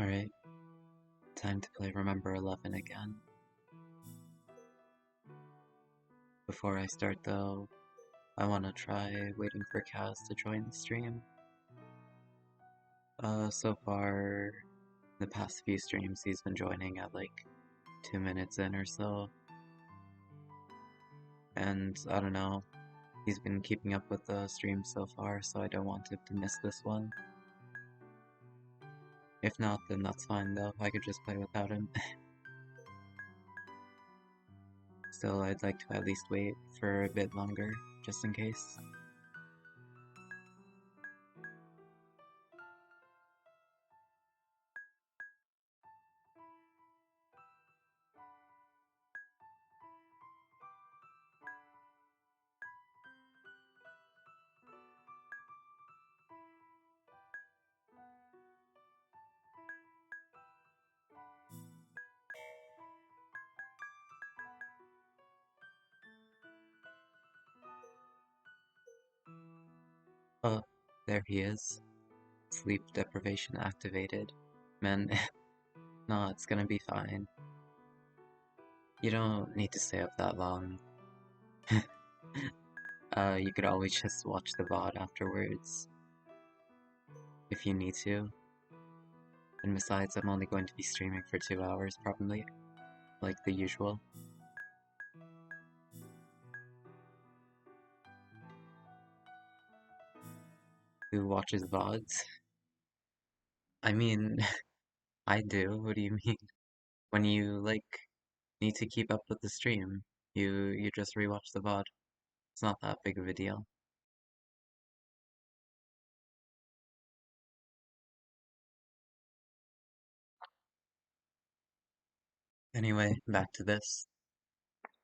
Alright, time to play Remember 11 again. Before I start though, I wanna try waiting for Kaz to join the stream. So far, the past few streams he's been joining at like 2 minutes in or so. And I don't know, he's been keeping up with the stream so far, so I don't want him to miss this one. If not, then that's fine though, I could just play without him. Still, I'd like to at least wait for a bit longer, just in case. Oh, there he is. Sleep deprivation activated. Man, no, it's gonna be fine. You don't need to stay up that long. You could always just watch the VOD afterwards. If you need to. And besides, I'm only going to be streaming for 2 hours, probably. Like the usual. Who watches VODs? I mean, I do, what do you mean? When you, like, need to keep up with the stream, you just rewatch the VOD. It's not that big of a deal. Anyway, back to this.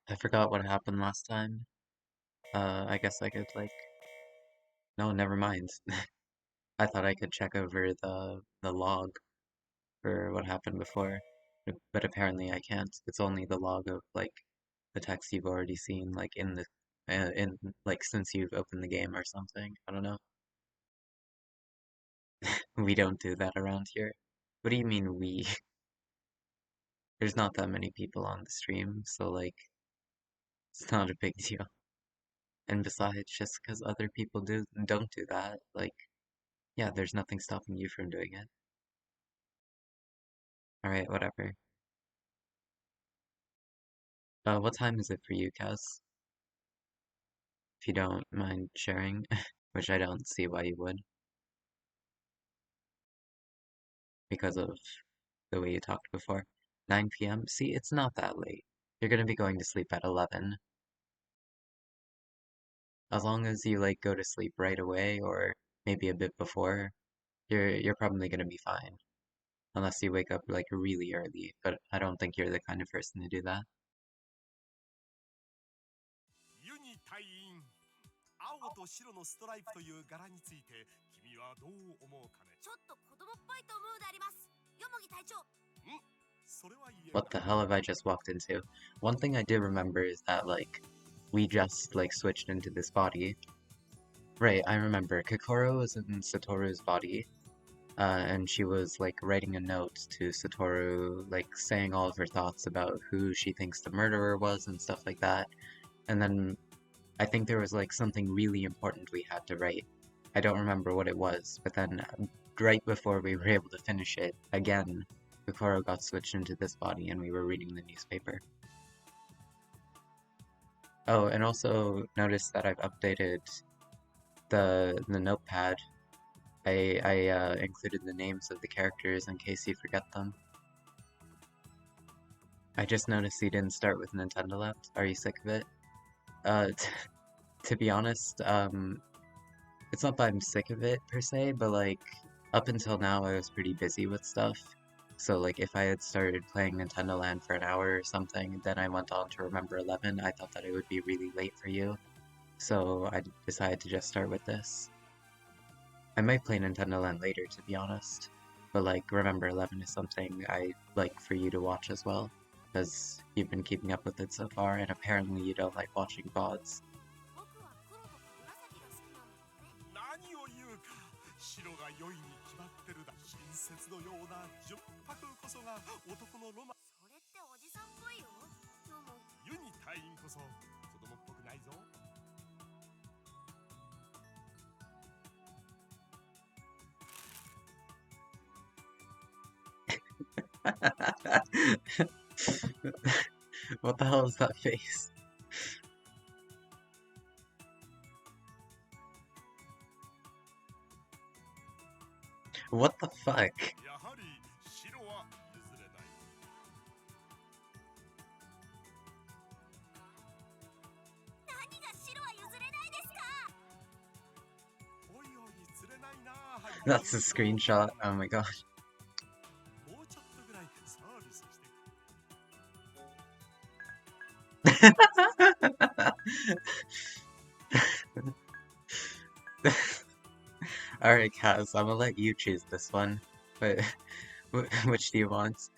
I forgot what happened last time. I guess I could, like... No, never mind. I thought I could check over the log for what happened before, but apparently I can't. It's only the log of, like, the text you've already seen, like, like, since you've opened the game or something. I don't know. We don't do that around here. What do you mean, we? There's not that many people on the stream, so, like, it's not a big deal. And besides, just because other people don't do that, like, yeah, there's nothing stopping you from doing it. Alright, whatever. What time is it for you, Kaz? If you don't mind sharing, which I don't see why you would, because of the way you talked before. 9 p.m.? See, it's not that late. You're gonna be going to sleep at 11. As long as you, like, go to sleep right away, or maybe a bit before, you're probably gonna be fine. Unless you wake up, like, really early, but I don't think you're the kind of person to do that. ユニ隊員青と白のストライプという柄について君はどう思うかねちょっと子供っぽいと思うでありますよもぎ隊長 それは言える What the hell have I just walked into? One thing I do remember is that, like, we just, like, switched into this body. Right, I remember. Kokoro was in Satoru's body, and she was, like, writing a note to Satoru, like, saying all of her thoughts about who she thinks the murderer was and stuff like that. And then I think there was, like, something really important we had to write. I don't remember what it was, but then right before we were able to finish it, again, Kokoro got switched into this body and we were reading the newspaper. Oh, and also notice that I've updated the notepad. I included the names of the characters in case you forget them. I just noticed you didn't start with Nintendo Land. Are you sick of it? To be honest, it's not that I'm sick of it per se, but like, up until now I was pretty busy with stuff. So like, if I had started playing Nintendo Land for an hour or something, then I went on to Remember 11, I thought that it would be really late for you. So I decided to just start with this. I might play Nintendo Land later, to be honest. But like, Remember 11 is something I'd like for you to watch as well. Because you've been keeping up with it so far, and apparently you don't like watching VODs. 僕は黒とか紫が好きなんですね何を言うか白が良いに決まってるだ。親切のような純白こそが男のロマン。それっておじさんっぽいよ。ヨモユニ隊員こそ子供っぽくないぞ。What the hell is that face? What the fuck? やはり白は譲れない。何が白は譲れないですか。おいおい釣れないな。はい That's a screenshot. Oh my gosh. もうちょっとぐらいサービスして。Alright, Kaz, I'm gonna let you choose this one. But which do you want?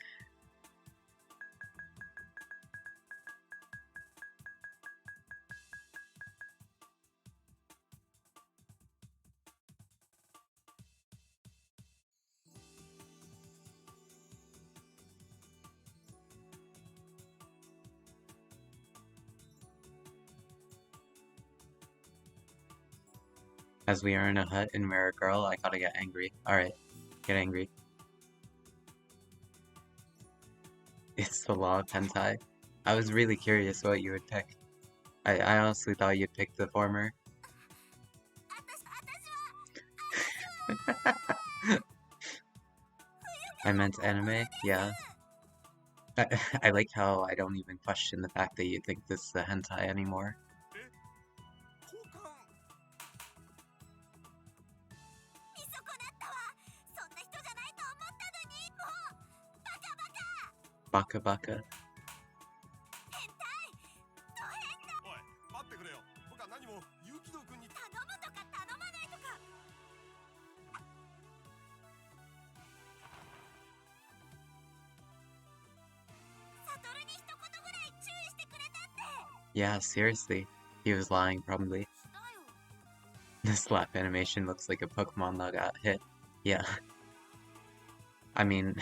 As we are in a hut in Mirror Girl, I gotta get angry. Alright, get angry. It's the law of hentai. I was really curious what you would pick. I honestly thought you'd pick the former. 私は I meant anime, yeah. I like how I don't even question the fact that you think this is a hentai anymore. 交換。見損なったわ。そんな人じゃないと思ったのに。もうバカバカ。 Baka baka. 変態。ド変だ。おい待ってくれよ。僕は何もユキド君に。頼むとか頼まないとか。サトルに一言ぐらい注意してくれたって。 Yeah, seriously. He was lying, probably. したよ。 The slap animation looks like a Pokemon that got hit. Yeah. I mean,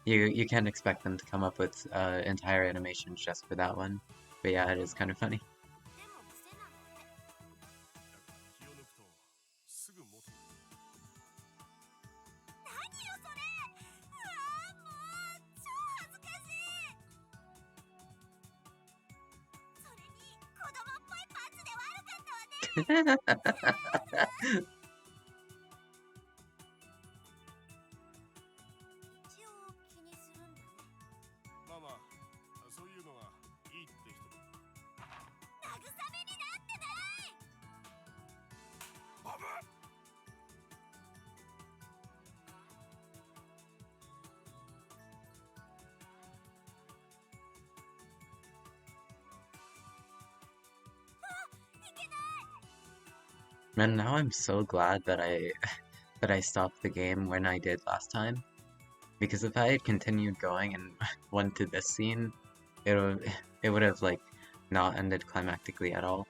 you can't expect them to come up with entire animations just for that one. But yeah, it is kind of funny. でも癖なんだって。気を抜くとすぐ元。何よそれ。うわーもう超恥ずかしい。それに子供っぽいパンツで悪かったわね。一応気にするんだね。まあまあそういうのがいいって人も。慰めになってない。バブ。 いけない。 And now I'm so glad that I stopped the game when I did last time. Because if I had continued going and went to this scene, it would have like not ended climactically at all.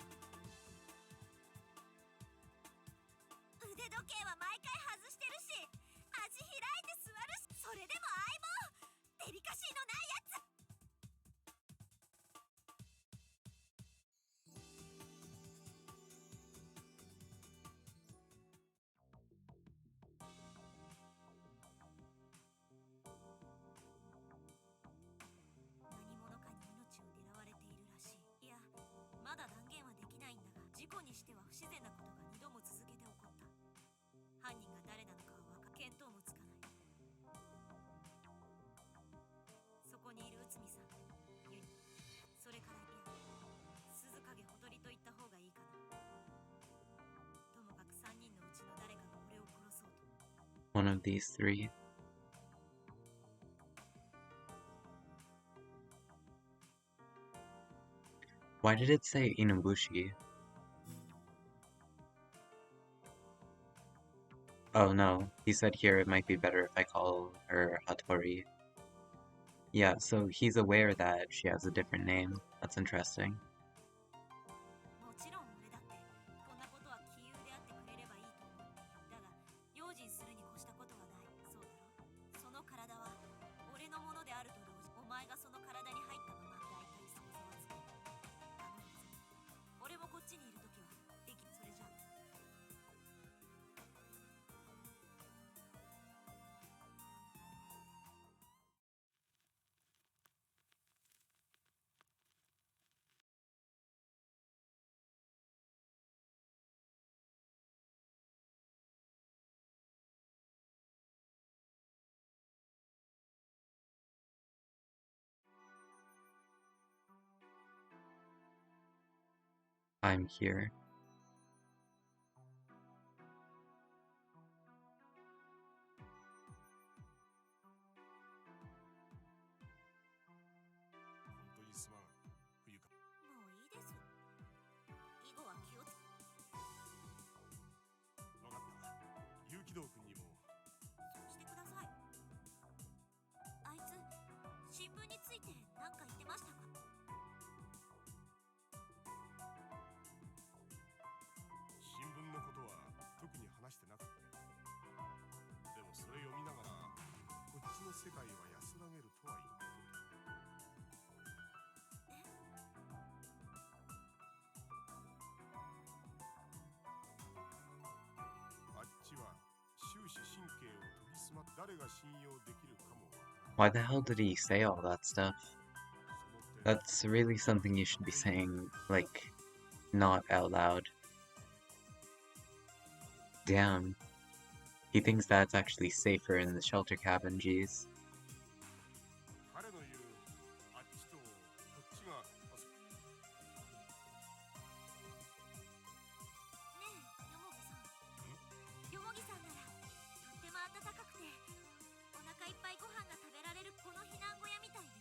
腕時計は毎回外してるし、足開いて座るし、それでも相棒デリカシーのないやつ。 何者かに命を狙われているらしい。いや、まだ断言はできないんだが、事故にしては不自然なことが2度も続けて起こった。犯人が誰なのかは見当もつかない。そこにいる内海さん、ユニ、それからいや、鈴影ほとりと言った方がいいかな。ともかく3人のうちの誰かが俺を殺そうと。 One of these three. Why did it say Inubushi? Oh no, he said here it might be better if I call her Hattori. Yeah, so he's aware that she has a different name. That's interesting. もちろん俺だってこんなことは杞憂であってくれればいいと思う。だが用心す time here. 本当にすまん、冬か。もういいです。以後は気をつわかった。有機道君にも。そうしてください。あいつ新聞について何か言ってましたか？新聞のことは特に話してなかったよ。でもそれ読みながら、こっちの世界は安らげるとは言ってた。あっちは終始神経を研ぎ澄ま誰が信用できるかもわからない。 Why the hell did he say all that stuff? その点、 That's really something you should be saying, like, not out loud. Damn. He thinks that's actually safer in the shelter cabin, jeez. 彼の言うあっちとこっちがねえ、よもぎさん。よもぎさんならとっても暖かくてお腹いっぱいご飯が食べられるこの避難小屋みたいに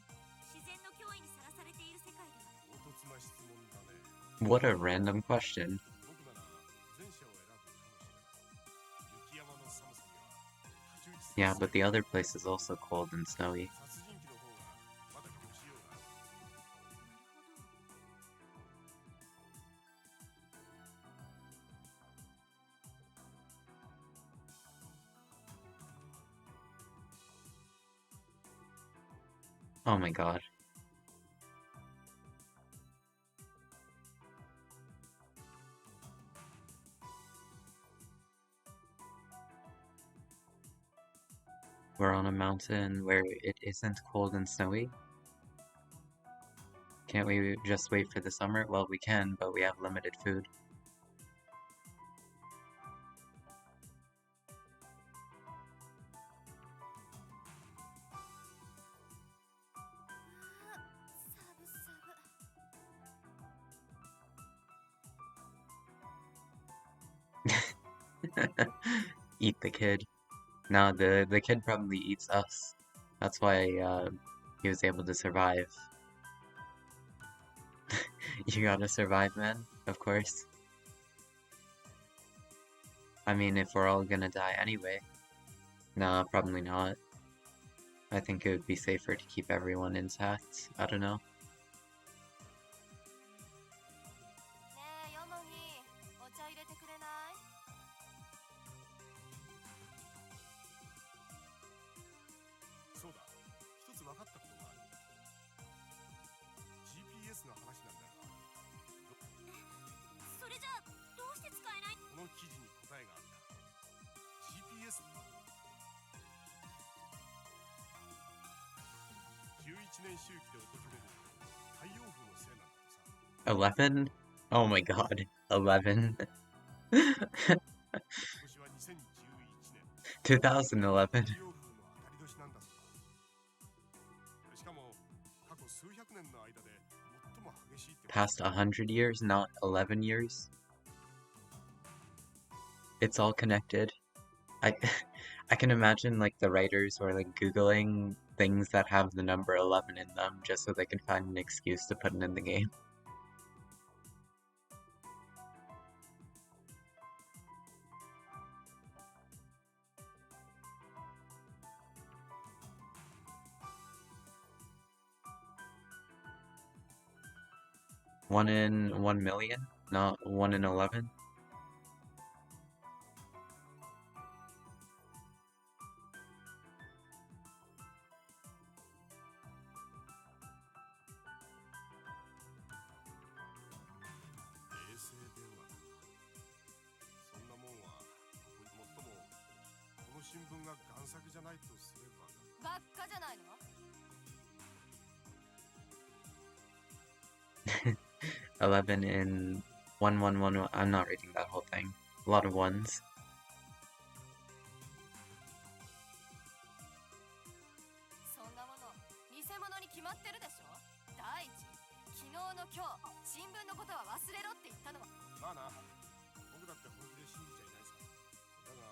自然の脅威にさらされている世界では。唐突な質問だね。 What a random question. 僕なら前者を選ぶかもしれない。雪山の寒さには太刀打ちする Yeah, but the other place is also cold and snowy. 殺人鬼の方がまだ許しようがある。Oh my god. We're on a mountain where it isn't cold and snowy? Can't we just wait for the summer? Well, we can, but we have limited food. サブサブ。 Eat the kid. Nah, the kid probably eats us. That's why he was able to survive. You gotta survive, man. Of course. I mean, if we're all gonna die anyway. Nah, probably not. I think it would be safer to keep everyone intact. I don't know. ねえ、よもぎ、お茶入れてくれない？そうだ、一つ分かったことがある。 GPS の話なんだが、それじゃあどうして使えない？この記事に答えがあった。 GPS 91年周期で訪れる太陽風のせいなんだとさ。 11? Oh my god. 11. 今年は2011年 2011. 太陽風の当たり年なんだそうだ。しかも過去数百年の間で最も激しいって。 Past 100 years, not 11 years. It's all connected. I I can imagine like the writers were like Googling things that have the number 11 in them just so they can find an excuse to put it in the game. One in 1 million, not 1 in 11. 衛星電話か。そんなもんはここにもっともこの新聞が贋作じゃないとすれば。ばっかじゃないの11 in 1111. I'm not reading that whole thing. A lot of ones. そんなもの偽物に決まってるでしょ。第一、昨日の今日新聞のことは忘れろって言ったのは。まあな、僕だって本気で信じちゃいないさ。だが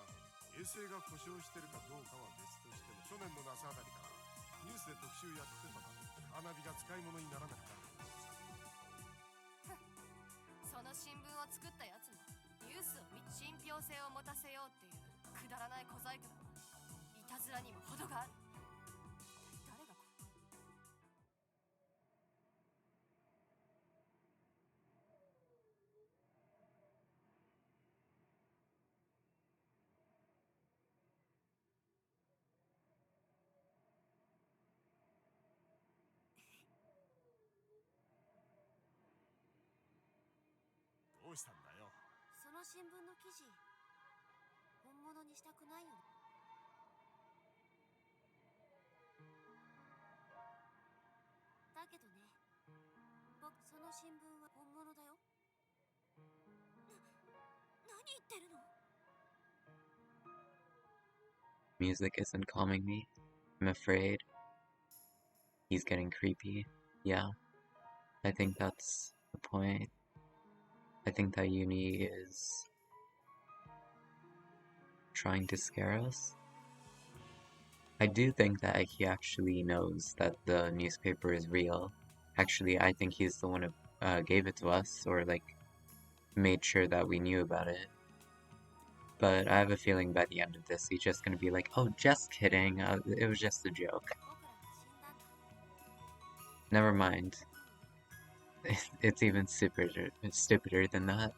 衛星が故障してるかどうかは別としても、去年の夏あたりからニュースで特集やってただろ。カーナビが使い物にならなくなるってさ。その新聞を作ったやつもニュースを見信憑性を持たせようっていうくだらない小細工だわ。いたずらにも程がある。誰がこれ。どうしたんだよ。その新聞の記事本物にしたくないよね。だけどね、僕その新聞は本物だよ。何言ってるの。 Music isn't calming me. I'm afraid. He's getting creepy. Yeah, I think that's the point. I think that Uni is trying to scare us. I do think that he actually knows that the newspaper is real. Actually, I think he's the one who gave it to us, or like made sure that we knew about it. But I have a feeling by the end of this, he's just gonna be like, "Oh, just kidding. It was just a joke. Never mind." It's even stupider than that.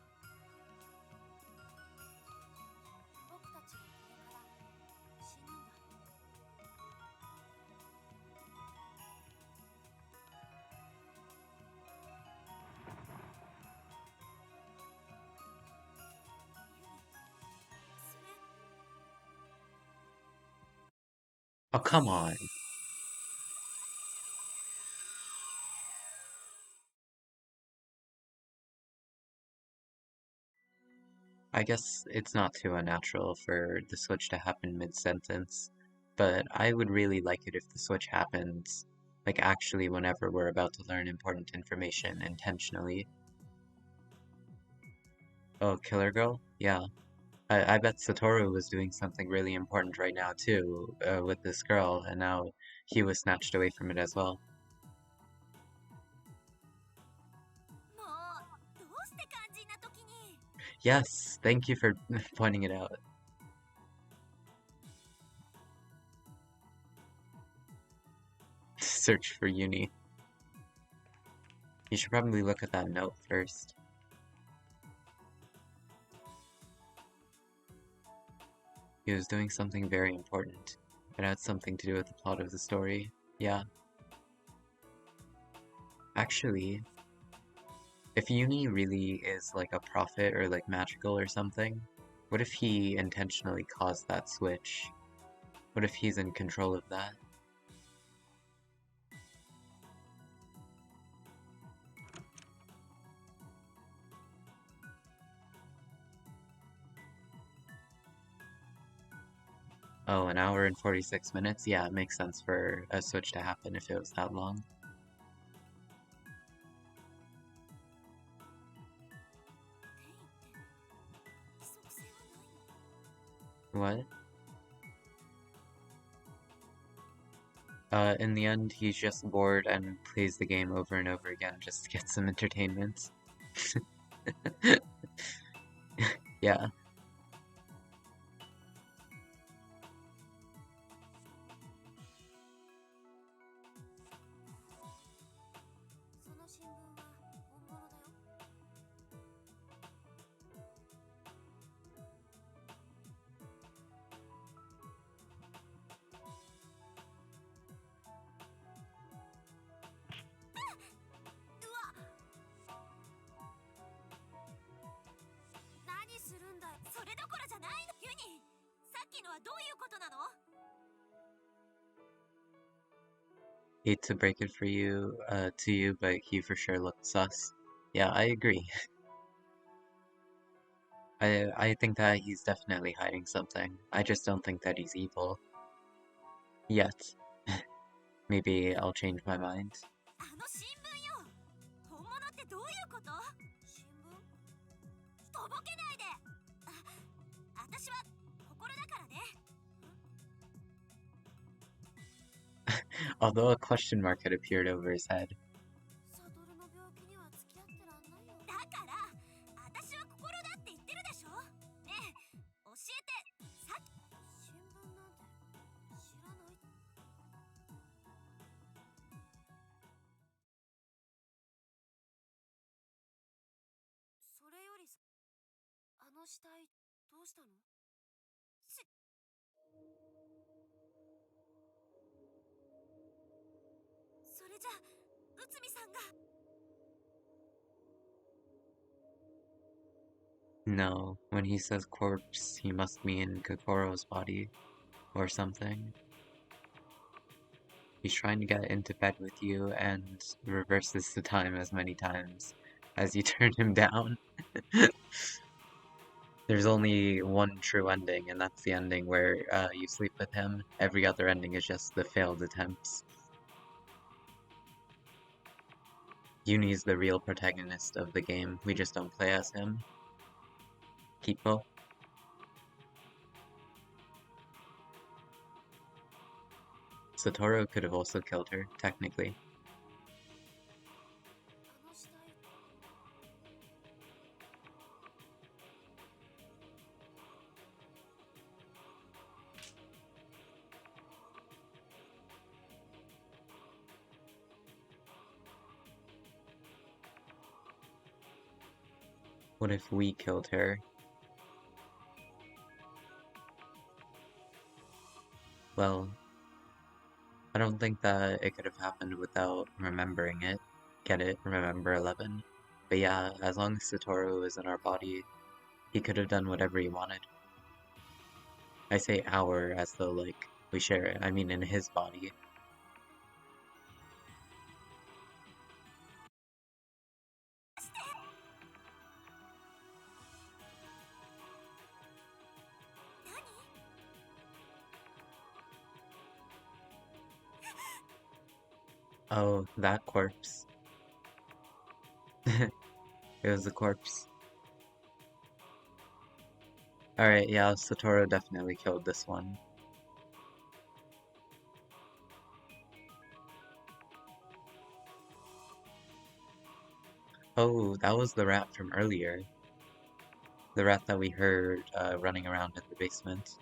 僕たちはこれから死ぬんだ。それ Oh, come on. I guess it's not too unnatural for the switch to happen mid-sentence, but I would really like it if the switch happens, like actually whenever we're about to learn important information intentionally. Oh, Killer Girl? Yeah. I bet Satoru was doing something really important right now too, with this girl, and now he was snatched away from it as well. もうどうして肝心な時に。 Yes, thank you for pointing it out. Search for Uni. You should probably look at that note first. He was doing something very important. It had something to do with the plot of the story. Yeah. Actually, if Uni really is like a prophet or like magical or something, what if he intentionally caused that switch? What if he's in control of that? Oh, an hour and 46 minutes? Yeah, it makes sense for a switch to happen if it was that long. What? In the end, he's just bored and plays the game over and over again just to get some entertainment. Yeah. その新聞は本物だよ。うわ、何するんだよ。それどころじゃないの。ユニ、さっきのはどういうことなの。 Hate to break it for you, to you, but he for sure looked sus. Yeah, I agree. I think that he's definitely hiding something. I just don't think that he's evil. Yet. Maybe I'll change my mind. あの新聞よ。こと？新聞？とぼけないで。私は心だからね。 Although a question mark had appeared over his head. サトルの病気には付き合ってらんないよ。だから私は心だって言ってるでしょ。ねえ教えて。さっき新聞なんて知らない。それよりさ、あの死体どうしたの？それじゃ内海さんが。 No, when he says corpse, he must mean Kokoro's body, or something. He's trying to get into bed with you and reverses the time as many times as you turn him down. There's only one true ending, and that's the ending where you sleep with him. Every other ending is just the failed attempts. Yunie's the real protagonist of the game. We just don't play as him. Kippo. Satoru could have also killed her, technically. あの死体。 What if we killed her? Well, I don't think that it could have happened without remembering it. Get it? Remember 11? But yeah, as long as Satoru is in our body, he could have done whatever he wanted. I say our as though, like, we share it. I mean in his body. Oh, that corpse. It was a corpse. Alright, yeah, Satoru definitely killed this one. Oh, that was the rat from earlier. The rat that we heard running around in the basement.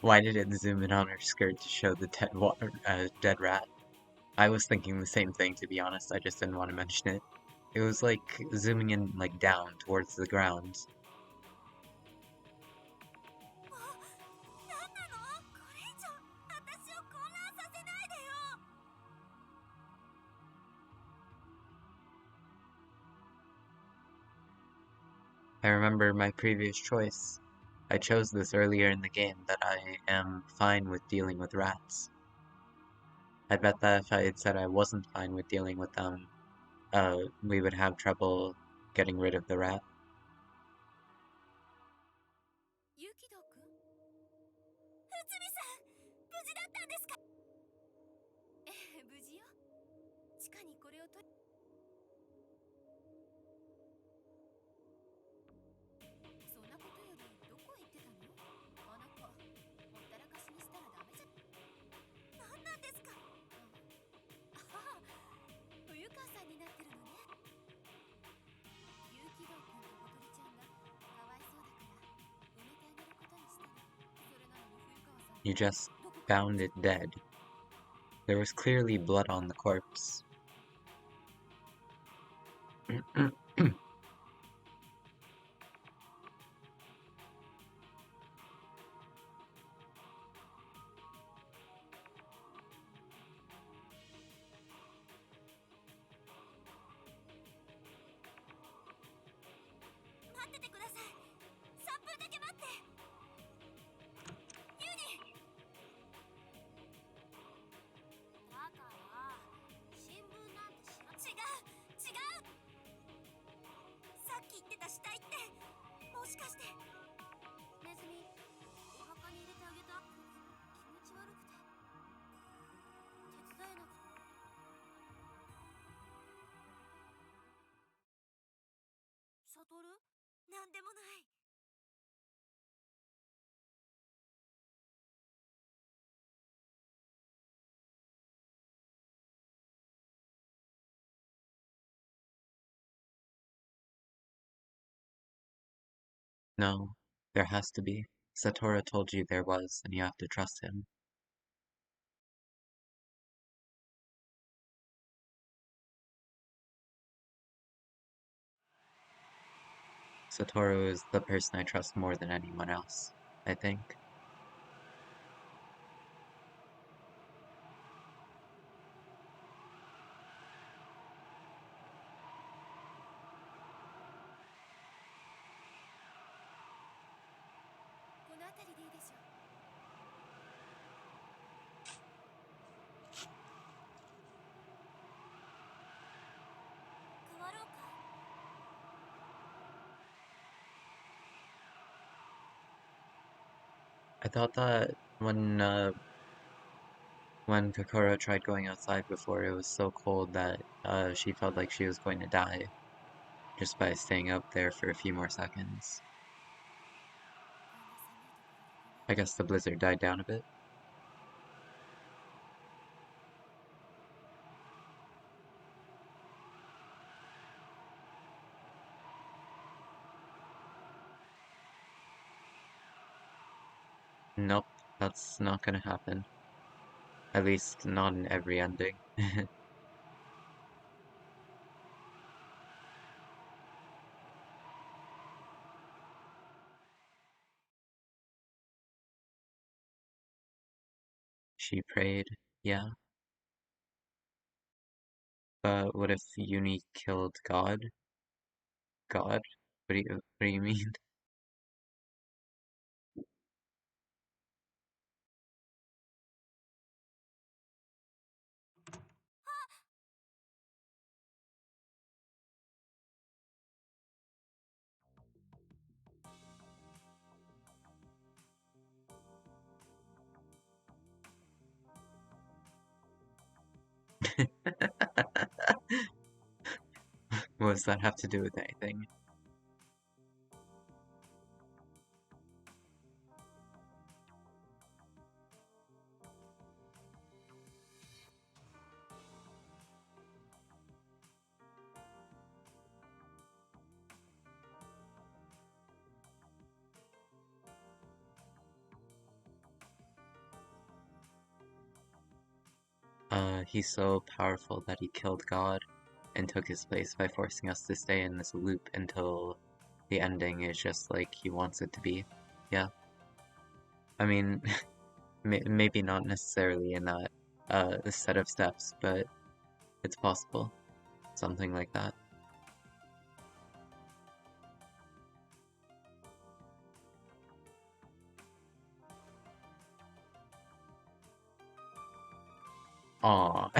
Why did it zoom in on her skirt to show the dead rat? I was thinking the same thing, to be honest, I just didn't want to mention it. It was like zooming in like down towards the ground. 何なの？これ以上私を混乱させないでよ。 I remember my previous choice. I chose this earlier in the game, that I am fine with dealing with rats. I bet that if I had said I wasn't fine with dealing with them, we would have trouble getting rid of the rat. ユキド君？内海さん、無事だったんですか？ええ、無事よ。地下にこれを取り。そんなことよりどこへ行ってたの？あの子、ほったらかしにしたらダメじゃ。何なんですか？ああ、冬川さんになってるのね。ユキド君と小鳥ちゃんがかわいそうだから埋めてあげることにしたの。それなのに冬川さん。 You just found it dead. There was clearly blood on the corpse. なんでもない。No, there has to be. Satoru told you there was, and you have to trust him. Satoru is the person I trust more than anyone else, I think. I thought that when Kokoro tried going outside before, it was so cold that she felt like she was going to die just by staying up there for a few more seconds. I guess the blizzard died down a bit. Nope, that's not gonna happen. At least not in every ending. She prayed, yeah. But what if Uni killed God? God? What do you mean? What does that have to do with anything? He's so powerful that he killed God and took his place by forcing us to stay in this loop until the ending is just like he wants it to be. Yeah. I mean, maybe not necessarily in that set of steps, but it's possible. Something like that. Aw.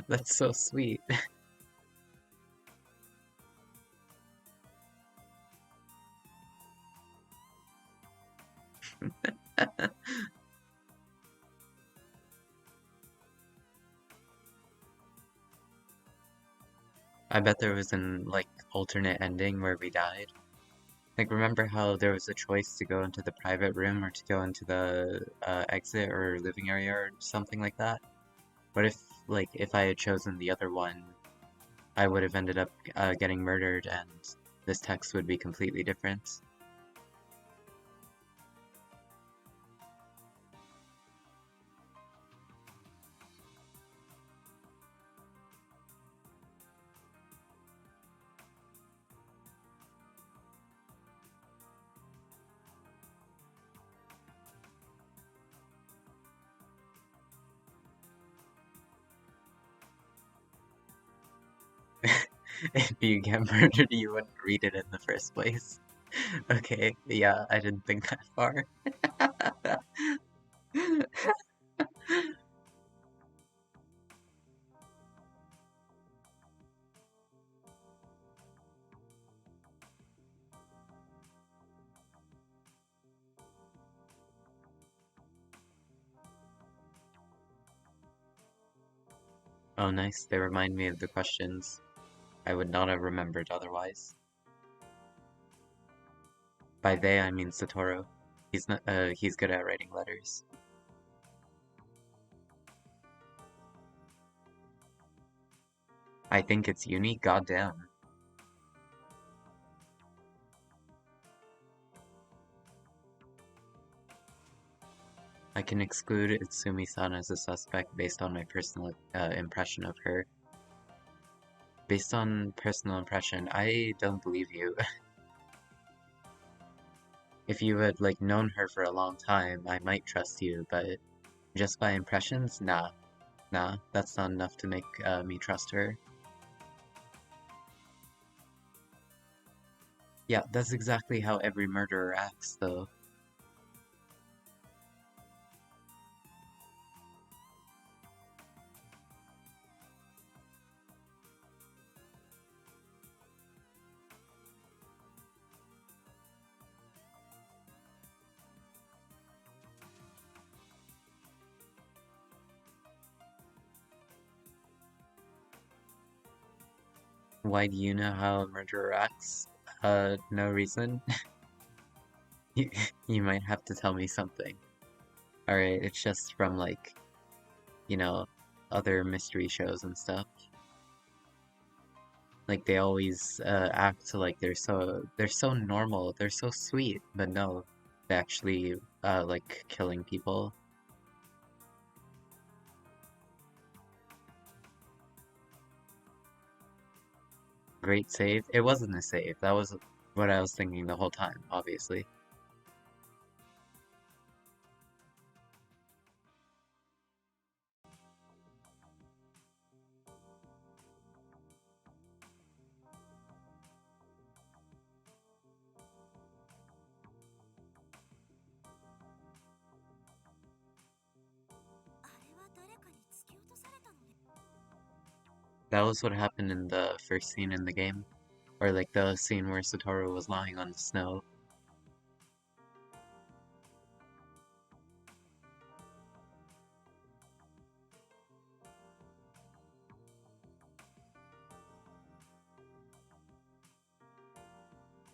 That's so sweet. I bet there was an, like, alternate ending where we died. Like, remember how there was a choice to go into the private room or to go into the exit or living area or something like that? What if, like, if I had chosen the other one, I would have ended up getting murdered and this text would be completely different? If you get murdered, you wouldn't read it in the first place. Okay, yeah, I didn't think that far. Oh, nice. They remind me of the questions. I would not have remembered otherwise. By they, I mean Satoru. He's good at writing letters. I think it's unique, goddamn. I can exclude Itsumi-san as a suspect based on my personal impression of her. Based on personal impression, I don't believe you. If you had, like, known her for a long time, I might trust you, but just by impressions? Nah. Nah, that's not enough to make me trust her. Yeah, that's exactly how every murderer acts, though. Why do you know how a murderer acts? No reason. You, you might have to tell me something. Alright, it's just from, like, you know, other mystery shows and stuff. Like, they always act like they're so normal, they're so sweet, but no, they actually like killing people. Great save. It wasn't a save. That was what I was thinking the whole time, obviously. That was what happened in the first scene in the game. Or like the scene where Satoru was lying on the snow.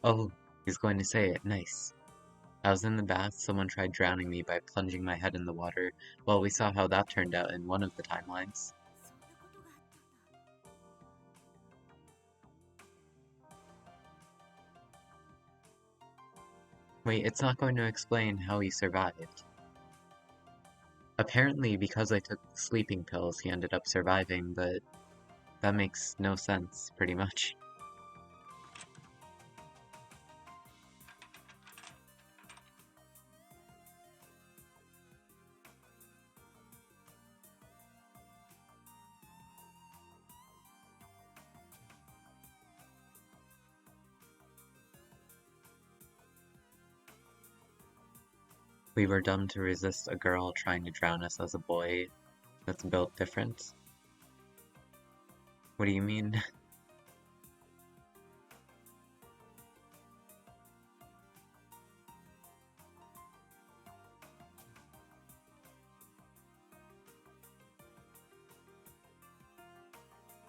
Oh, he's going to say it. Nice. I was in the bath, someone tried drowning me by plunging my head in the water. Well, we saw how that turned out in one of the timelines. Wait, it's not going to explain how he survived. Apparently, because I took sleeping pills, he ended up surviving, but that makes no sense, pretty much. We were dumb to resist a girl trying to drown us as a boy that's built different. What do you mean?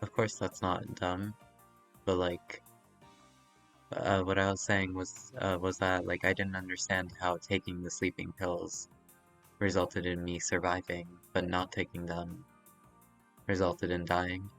Of course that's not dumb, but like, what I was saying was that like I didn't understand how taking the sleeping pills resulted in me surviving, but not taking them resulted in dying.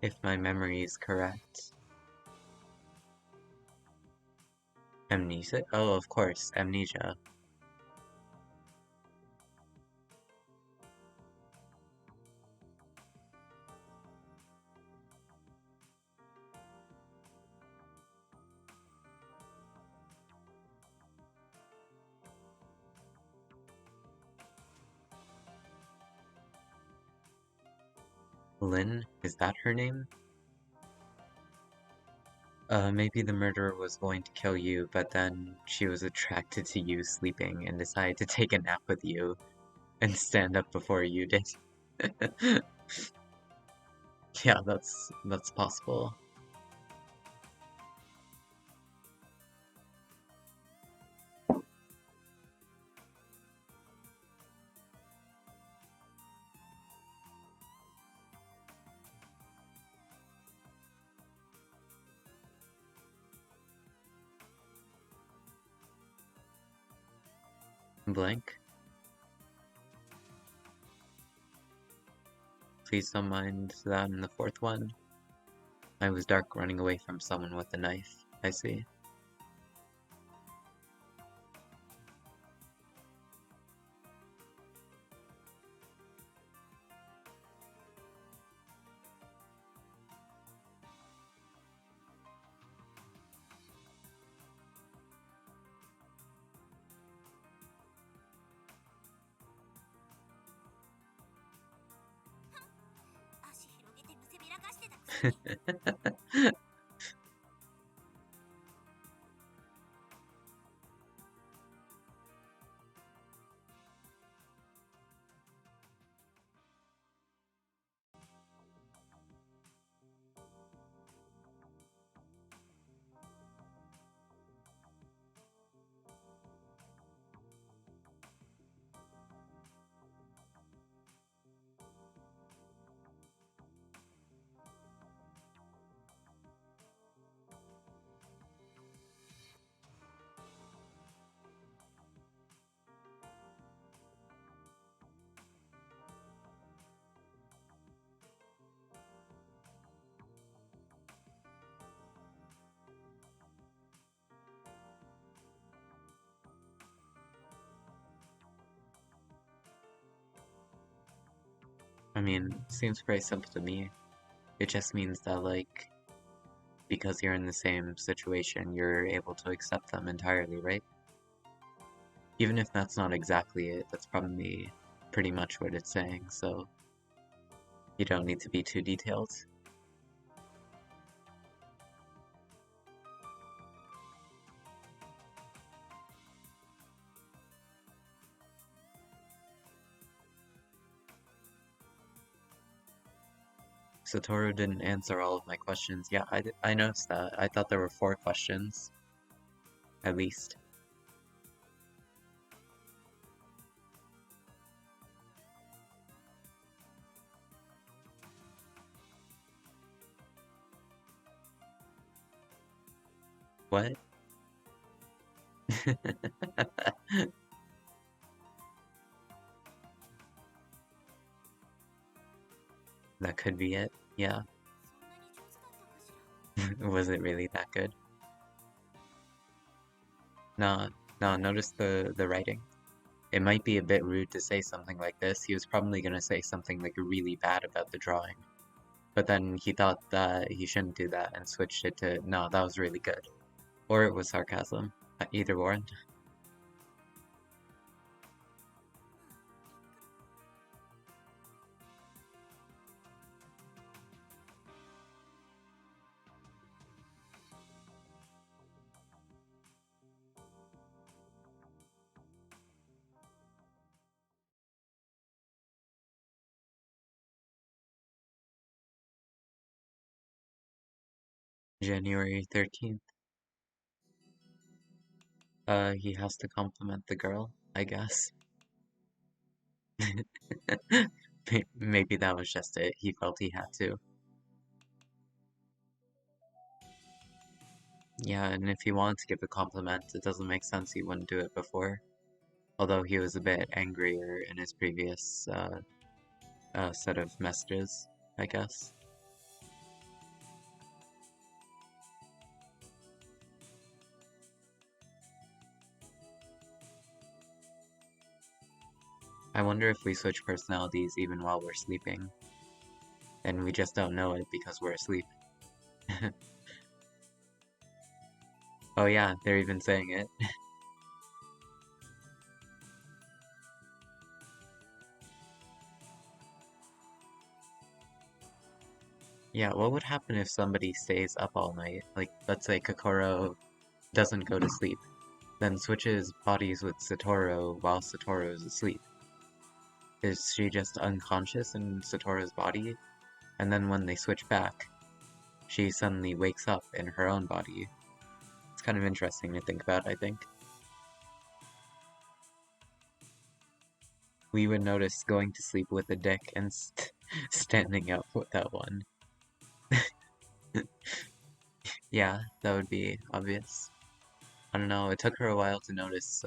If my memory is correct. Amnesia? Oh, of course, amnesia. Lynn? Is that her name? Maybe the murderer was going to kill you, but then she was attracted to you sleeping and decided to take a nap with you and stand up before you did. Yeah, that's possible. Blank? Please don't mind that in the fourth one. I was dark running away from someone with a knife. I see. I mean, seems very simple to me. It just means that, like, because you're in the same situation, you're able to accept them entirely, right? Even if that's not exactly it, that's probably pretty much what it's saying, so you don't need to be too detailed. Satoru didn't answer all of my questions. Yeah, I noticed that. I thought there were 4 questions, at least. What? That could be it, yeah. Was it really that good? No, no, notice the writing. It might be a bit rude to say something like this. He was probably gonna say something like really bad about the drawing. But then he thought that he shouldn't do that and switched it to, no, that was really good. Or it was sarcasm. Either one. January 13th. He has to compliment the girl, I guess. Maybe that was just it. He felt he had to. Yeah, and if he wanted to give a compliment, it doesn't make sense he wouldn't do it before. Although he was a bit angrier in his previous set of messages, I guess. I wonder if we switch personalities even while we're sleeping. And we just don't know it because we're asleep. Oh yeah, they're even saying it. Yeah, what would happen if somebody stays up all night? Like, let's say Kokoro doesn't go to sleep, then switches bodies with Satoru while Satoru is asleep. Is she just unconscious in Satoru's body? And then when they switch back, she suddenly wakes up in her own body. It's kind of interesting to think about, I think. We would notice going to sleep with a dick and standing up without one. Yeah, that would be obvious. I don't know, it took her a while to notice,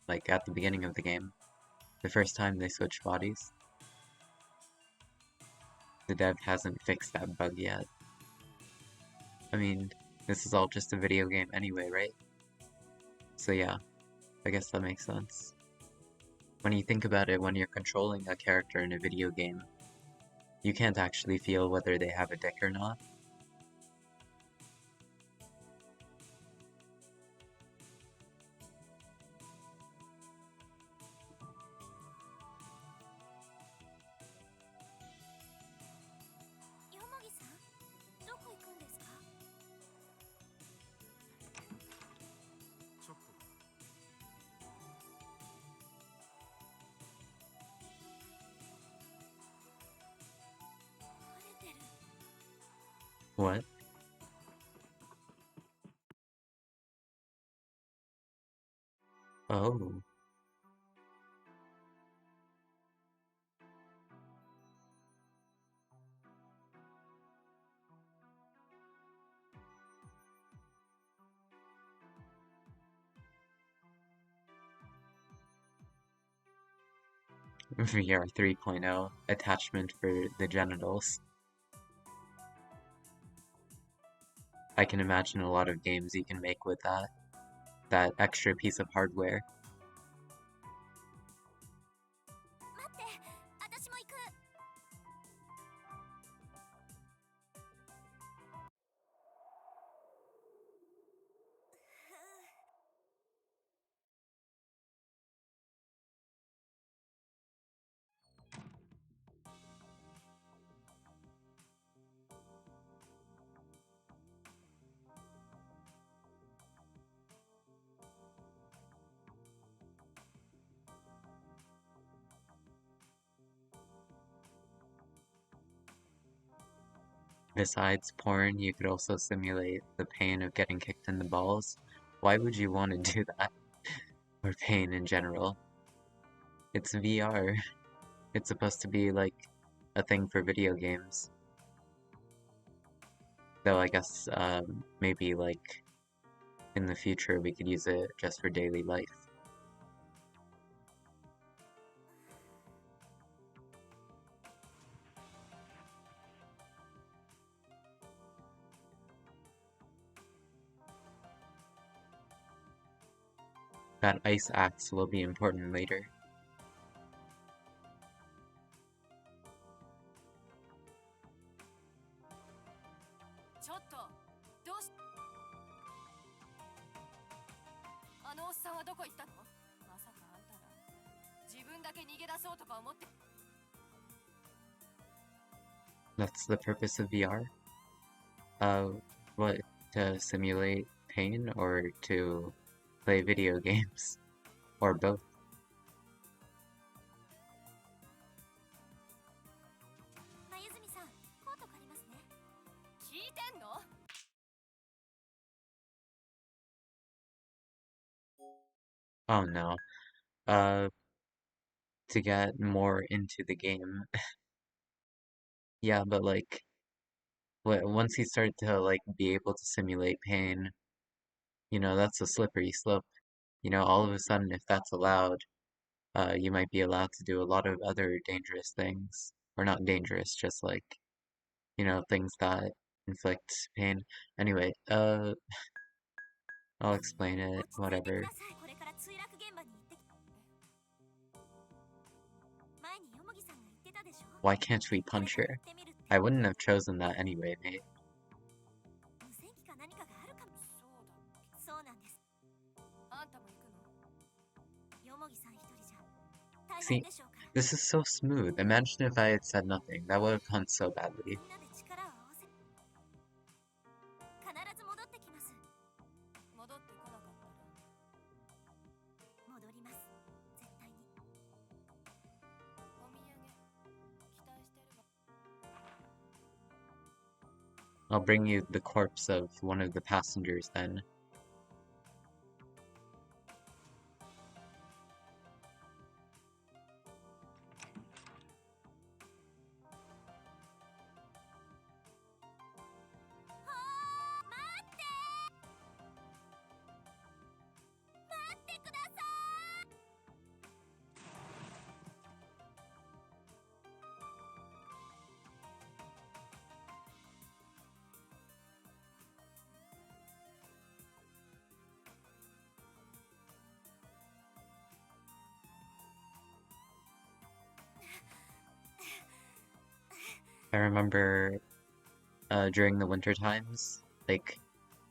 like, at the beginning of the game. The first time they switched bodies. The dev hasn't fixed that bug yet. I mean, this is all just a video game anyway, right? So yeah, I guess that makes sense. When you think about it, when you're controlling a character in a video game, you can't actually feel whether they have a dick or not. What? Oh. VR 3.0 attachment for the genitals. I can imagine a lot of games you can make with that extra piece of hardware. Besides porn, you could also simulate the pain of getting kicked in the balls. Why would you want to do that? Or pain in general? It's VR. It's supposed to be like a thing for video games. Though I guess maybe like in the future we could use it just for daily life. That ice axe will be important later. That's the purpose of VR? What, to simulate pain or to play video games? Or both? Oh no. Uh, to get more into the game. Yeah, but like, once you start to like be able to simulate pain, that's a slippery slope. All of a sudden, if that's allowed, you might be allowed to do a lot of other dangerous things. Or not dangerous, just like, things that inflict pain. Anyway, I'll explain it, whatever. Why can't we punch her? I wouldn't have chosen that anyway, mate. See, this is so smooth. Imagine if I had said nothing. That would have gone so badly. I'll bring you the corpse of one of the passengers then. I remember during the winter times, like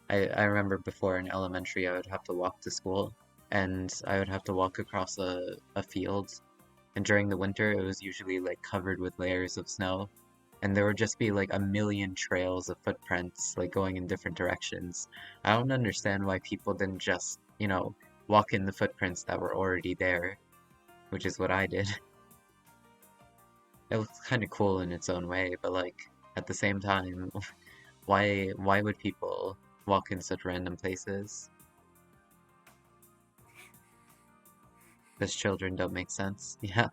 I remember before in elementary I would have to walk to school and I would have to walk across a field, and during the winter it was usually like covered with layers of snow, and there would just be like a million trails of footprints like going in different directions. I don't understand why people didn't just, walk in the footprints that were already there, which is what I did. It looks kind of cool in its own way, but like at the same time, why would people walk in such random places? Because children don't make sense. Yeah,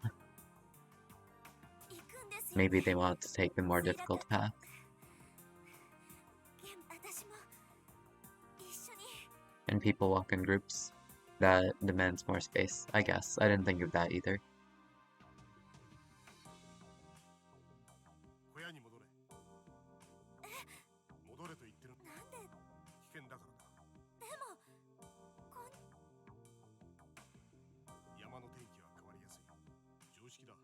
行くんですよ maybe ね they want to take the more difficult path. 私も一緒に And people walk in groups. That demands more space, I guess. I didn't think of that either. 小屋に戻れ。戻れと言ってる。なんで危険だからだ。でもこん山の天気は変わりやすい。常識だ。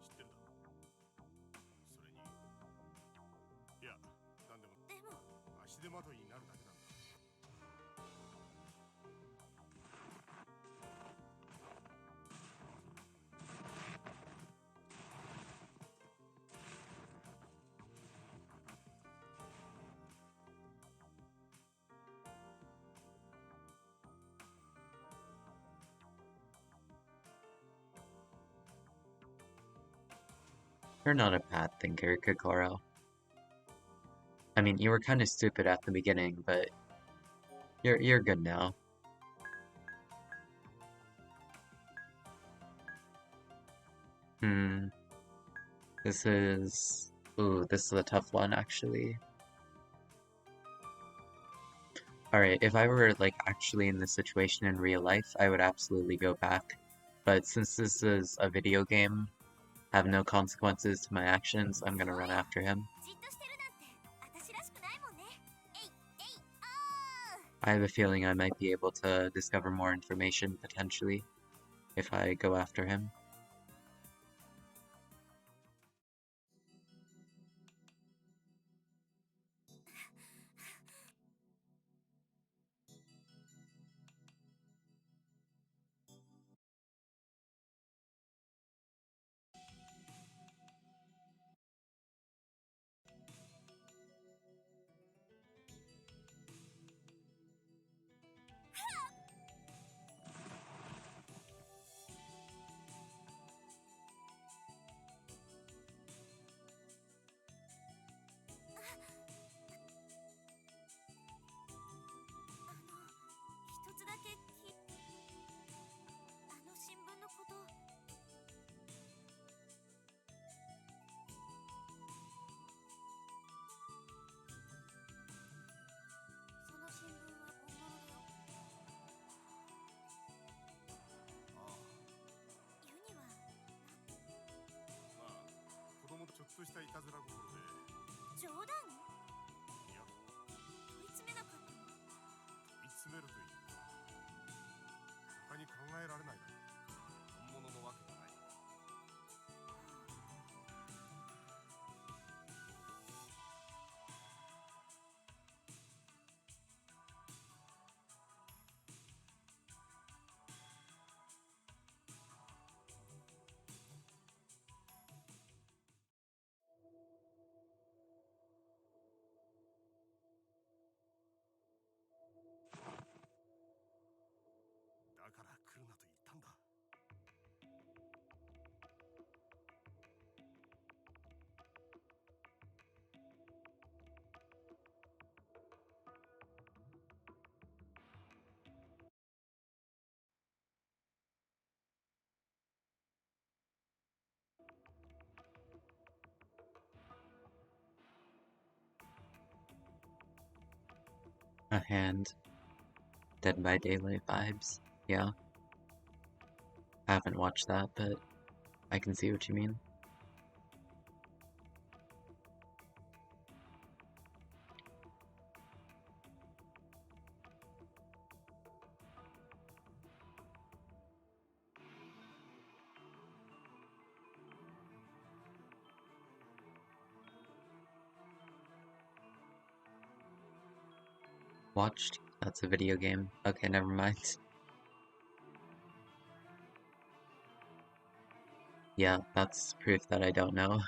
知ってるだろ。それに、いや、なんでもでも足手まといになるだけなんだ。You're not a bad thinker, Kokoro. I mean, you were kind of stupid at the beginning, but you're good now. Hmm. This is... Ooh, this is a tough one, actually. Alright, if I were, like, actually in this situation in real life, I would absolutely go back. But since this is a video game, have no consequences to my actions, I'm gonna run after him. じっとしてるなんて私らしくないもんねえいえいあ I have a feeling I might be able to discover more information, potentially, if I go after him.一つだけあの新聞のことその新聞は本物だよああ、ユニはまあ、子供とちょっとしたいたずら心で、冗談いや、問い詰めなかったの追い詰めるという。他に考えられないだろう。本物のわけがない。だから来るなと言ったんだ。A Hand, Dead by Daylight vibes. Yeah. I haven't watched that, but I can see what you mean. Watched? That's a video game. Okay, never mind. Yeah, that's proof that I don't know.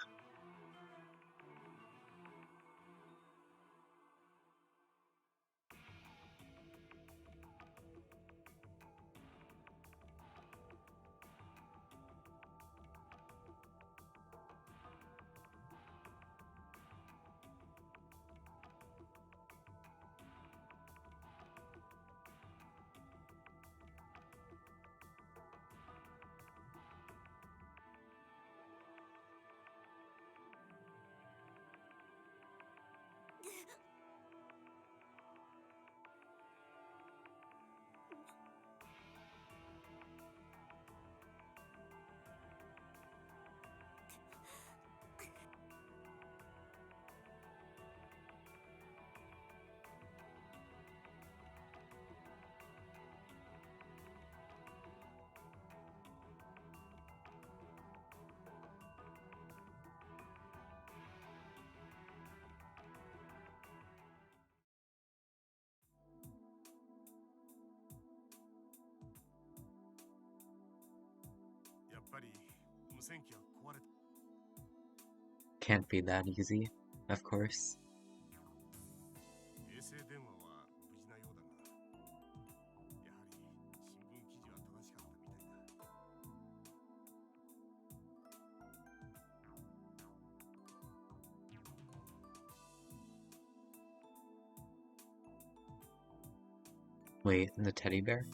Can't be that easy, of course. Wait, the teddy bear?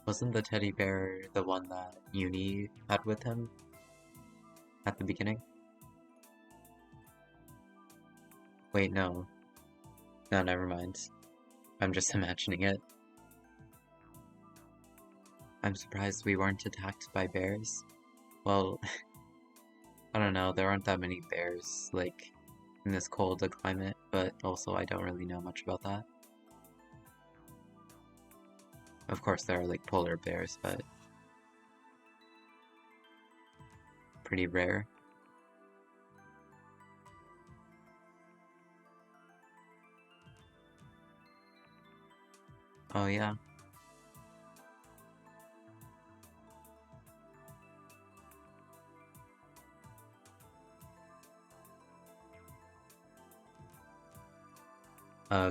Wasn't the teddy bear the one that Uni had with him at the beginning? Wait, no. No, never mind. I'm just imagining it. I'm surprised we weren't attacked by bears. Well, I don't know, there aren't that many bears, like, in this cold a climate, but also I don't really know much about that. Of course there are, like, polar bears, but pretty rare. Oh yeah.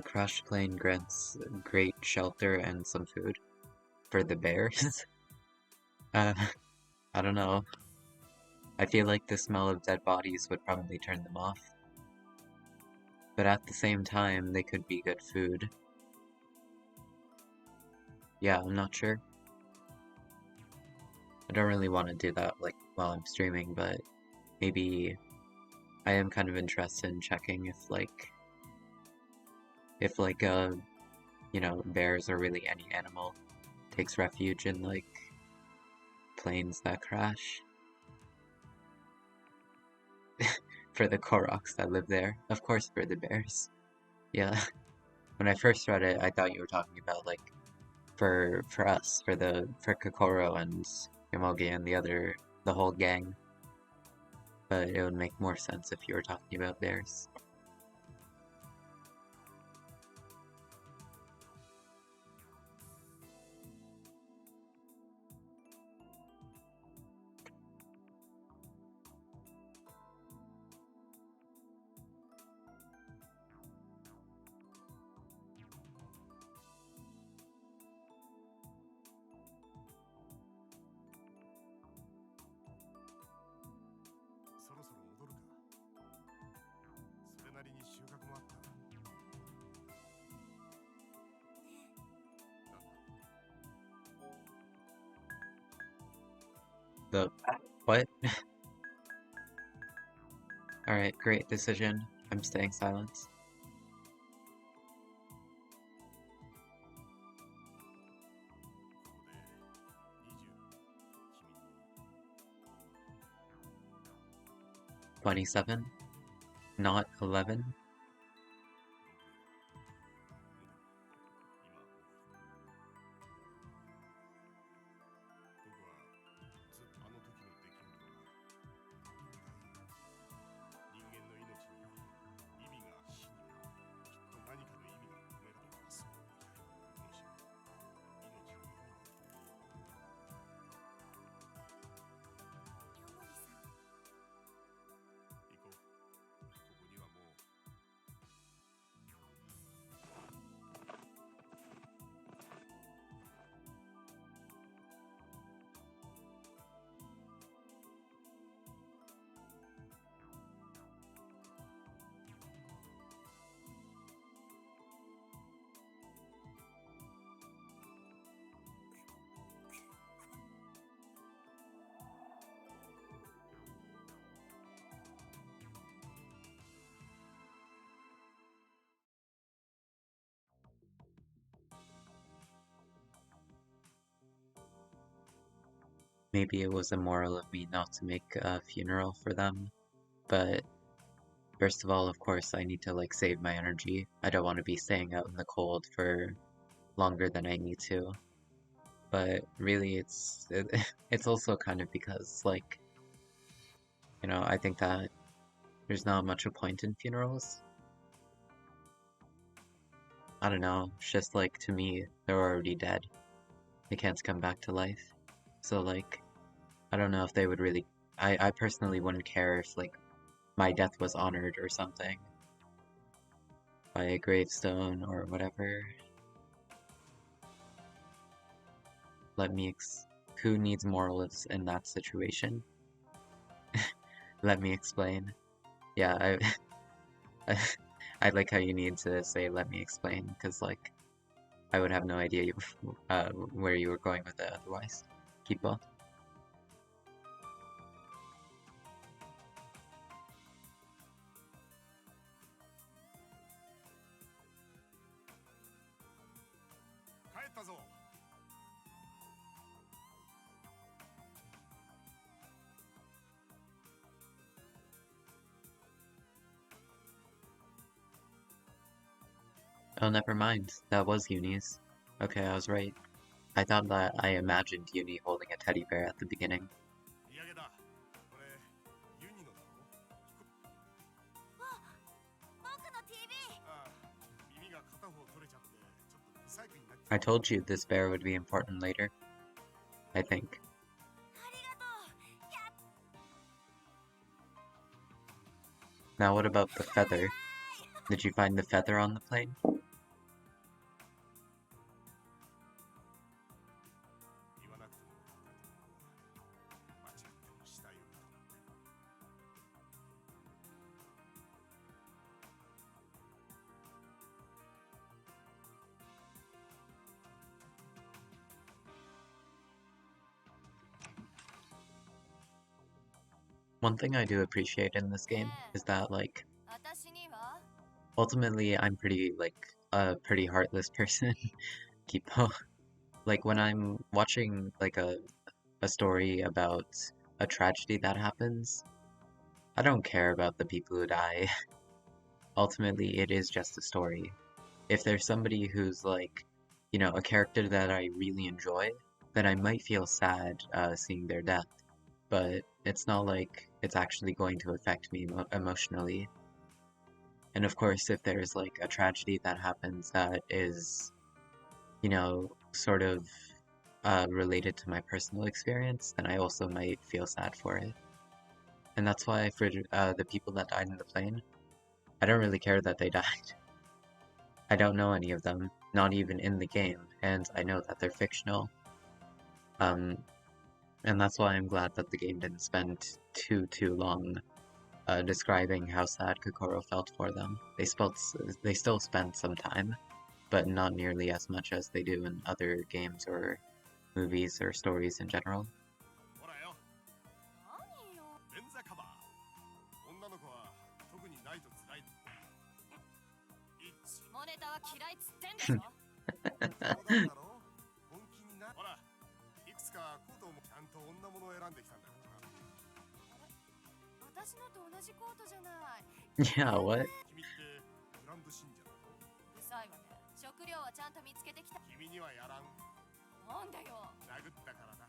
Crash Plane grants great shelter and some food for the bears. uh, I don't know. I feel like the smell of dead bodies would probably turn them off. But at the same time, they could be good food. Yeah, I'm not sure. I don't really want to do that, like, while I'm streaming, but maybe I am kind of interested in checking if, you know, bears or really any animal takes refuge in, like, planes that crash. For the Koroks that live there. Of course for the bears. Yeah. When I first read it, I thought you were talking about, like, for us, for Kokoro and Yomogi and the whole gang. But it would make more sense if you were talking about bears. The what? Alright, great decision. I'm staying silent. 27, not 11. 'Maybe it was immoral of me not to make a funeral for them, but first of all, of course, I need to like save my energy. I don't want to be staying out in the cold for longer than I need to. But really, it's also kind of because like, you know, I think that there's not much of a point in funerals. I don't know, it's just like to me, they're already dead. They can't come back to life. So like, I don't know if they would really. I personally wouldn't care if like my death was honored or something by a gravestone or whatever. Who needs morals in that situation? Let me explain. Yeah, I like how you need to say "let me explain" because like I would have no idea where you were going with it otherwise. Keep on. 帰ったぞ。 Oh, never mind. That was Uni's. Okay, I was right. I thought that I imagined Uni holding a teddy bear at the beginning. 土産だ。これユニのだろ。僕の TV。ああ、耳が片方取れちゃってちょっと不細工になっちゃ I told you this bear would be important later. I think. ありがとう。やっ Now what about the feather? Did you find the feather on the plane? 言わなくても間違ってもしたよ。 One thing I do appreciate in this game is that like 私には ultimately I'm pretty like a pretty heartless person. Kipo. Like when I'm watching like a story about a tragedy that happens, I don't care about the people who die. Ultimately, it is just a story. If there's somebody who's like, you know, a character that I really enjoy, then I might feel sad seeing their death. But it's not like it's actually going to affect me emotionally. And of course, if there's like a tragedy that happens that is, you know, sort of related to my personal experience, then I also might feel sad for it. And that's why for the people that died in the plane, I don't really care that they died. I don't know any of them, not even in the game, and I know that they're fictional. And that's why I'm glad that the game didn't spend too long describing how sad Kokoro felt for them. They still spent some time, but not nearly as much as they do in other games or movies or stories in general. ほらよ。何よ。便座カバー。女の子は特にないと辛い。は嫌いっつってんでしょ。冗談だろ。本気にな。ほら、いくつかコートもちゃんと女物を選んできたんだからな。私のと同じコートじゃない。Yeah, what? 君ってブランド信者だろ。うるさいわね。食料はちゃんと見つけてきた。君にはやらん。なんでよ。殴ったからだ。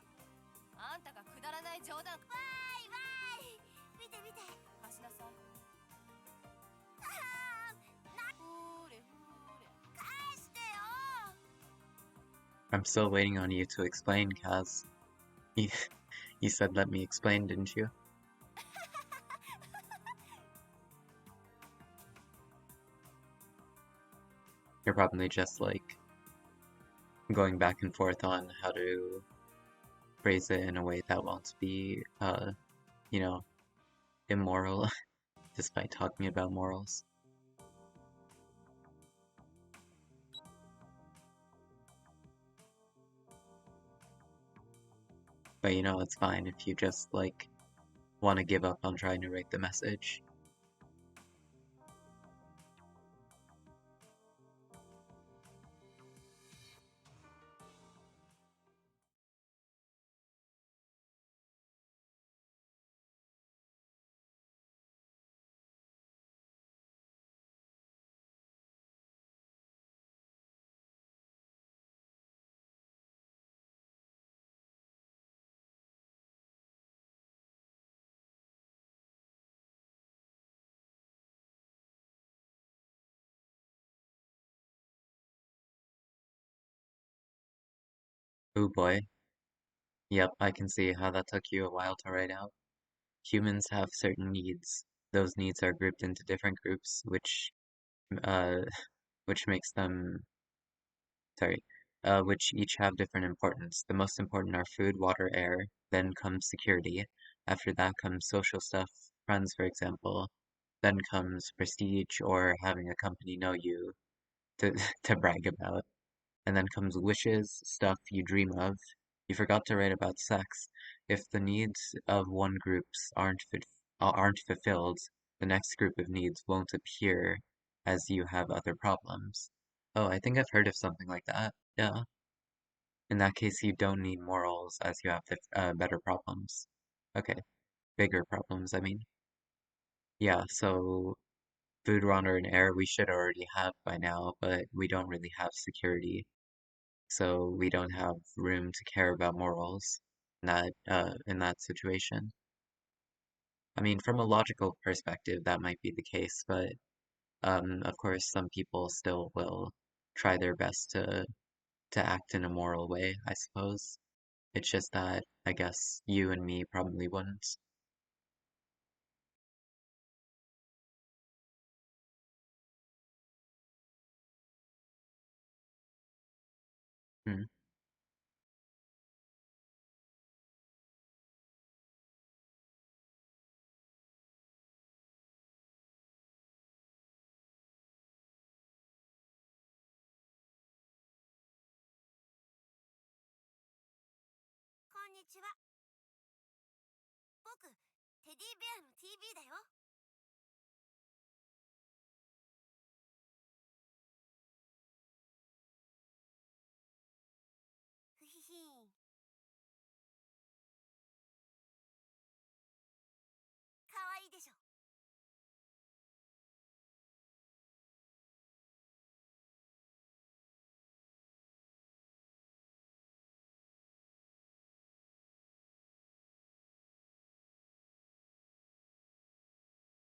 あんたがくだらない冗談。わーいわーい、見て見て。貸しなさい。ほれほれ。返してよ。 I'm still waiting on you to explain, Kaz. You, you said let me explain, didn't you? You're probably just like going back and forth on how to phrase it in a way that won't be, you know, immoral, despite talking about morals. But you know, it's fine if you just, like, want to give up on trying to write the message. Oh boy. Yep, I can see how that took you a while to write out. Humans have certain needs. Those needs are grouped into different groups, uh, which makes them, sorry, which each have different importance. The most important are food, water, air, then comes security. After that comes social stuff, friends, for example. Then comes prestige or having a company know you to, to brag about. And then comes wishes, stuff you dream of. You forgot to write about sex. If the needs of one groups aren't fulfilled, the next group of needs won't appear as you have other problems. Oh, I think I've heard of something like that. Yeah. In that case, you don't need morals as you have better problems. Okay. Bigger problems, I mean. Yeah, so food, water, and air we should already have by now, but we don't really have security. So we don't have room to care about morals in that situation. I mean, from a logical perspective, that might be the case, but of course, some people still will try their best to act in a moral way, I suppose. It's just that I guess you and me probably wouldn't. Hmm. こんにちは。僕、テディベアの TV だよ。ふひひん。かわいいでしょ。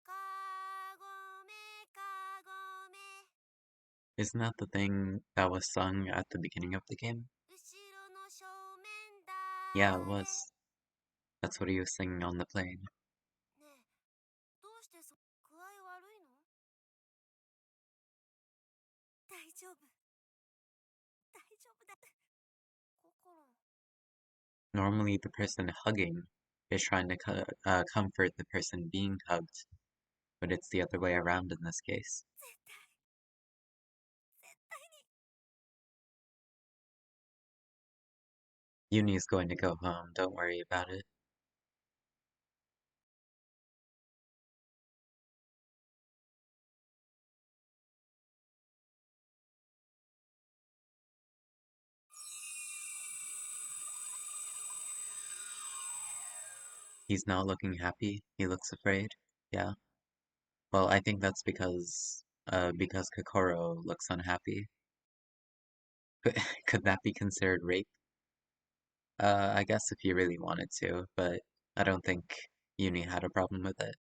かごめかごめ。 Isn't that the thing that was sung at the beginning of the game? 後ろの正面だ。 Yeah, it was. That's what he was singing on the plane. ねえ、どうしてそ具合悪いの？大丈夫。大丈夫だ。心。 Normally, the person hugging is trying to comfort the person being hugged, but it's the other way around in this case. 絶対。絶対に。 Uni's going to go home, don't worry about it. He's not looking happy. He looks afraid. Yeah. Well, I think that's because Kokoro looks unhappy. Could that be considered rape? I guess if you really wanted to, but I don't think Uni had a problem with it.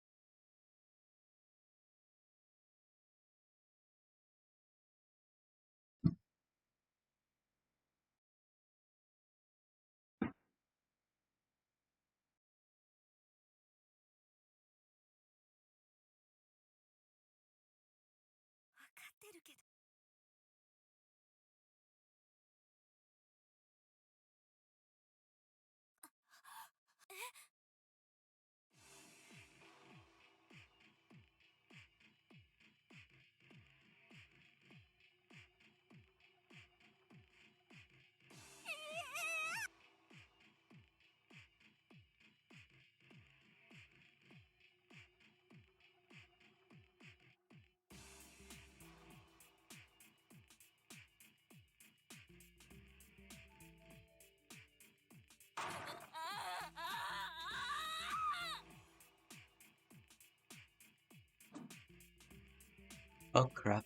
Oh crap.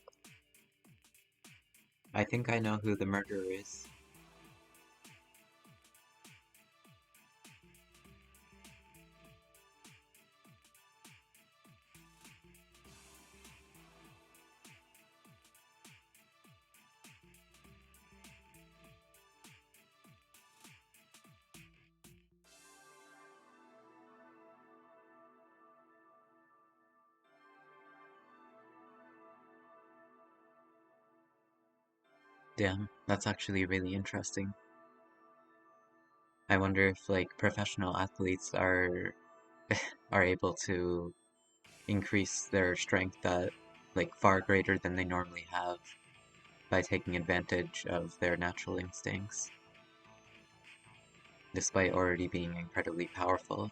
I think I know who the murderer is. Damn, that's actually really interesting. I wonder if like professional athletes are able to increase their strength at like far greater than they normally have by taking advantage of their natural instincts, despite already being incredibly powerful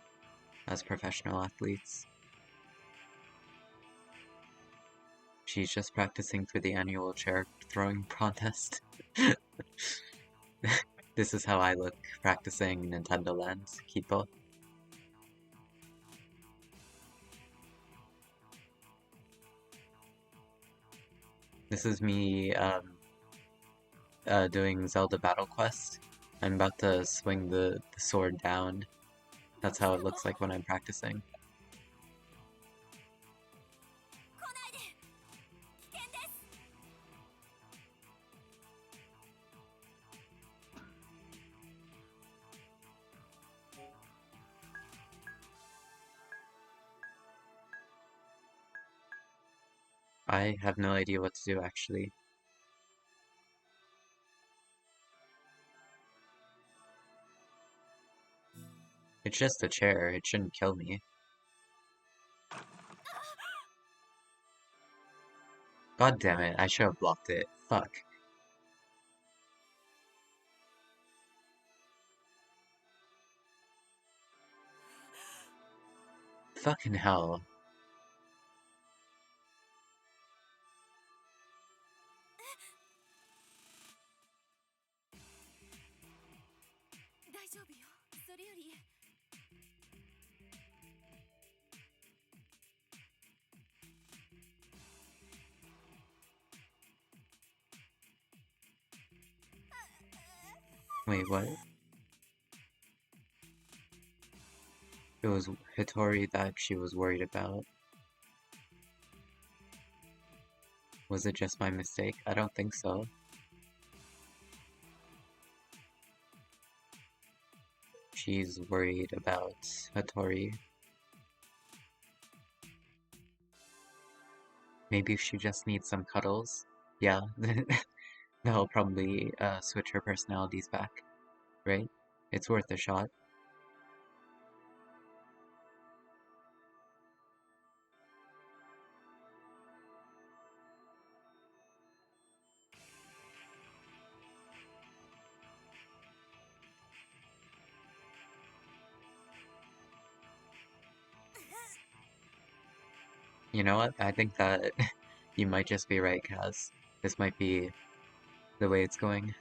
as professional athletes. She's just practicing for the annual chair throwing contest. This is how I look practicing Nintendo Land, Kipo. This is me doing Zelda Battle Quest. I'm about to swing the sword down. That's how it looks like when I'm practicing. I have no idea what to do actually. It's just a chair, it shouldn't kill me. God damn it, I should have blocked it. Fuck. Fucking hell. Wait, what? It was Hitori that she was worried about. Was it just my mistake? I don't think so. She's worried about Hitori. Maybe she just needs some cuddles. Yeah, that'll probably switch her personalities back, right? It's worth a shot. You know what? I think that you might just be right, Kaz. This might be the way it's going.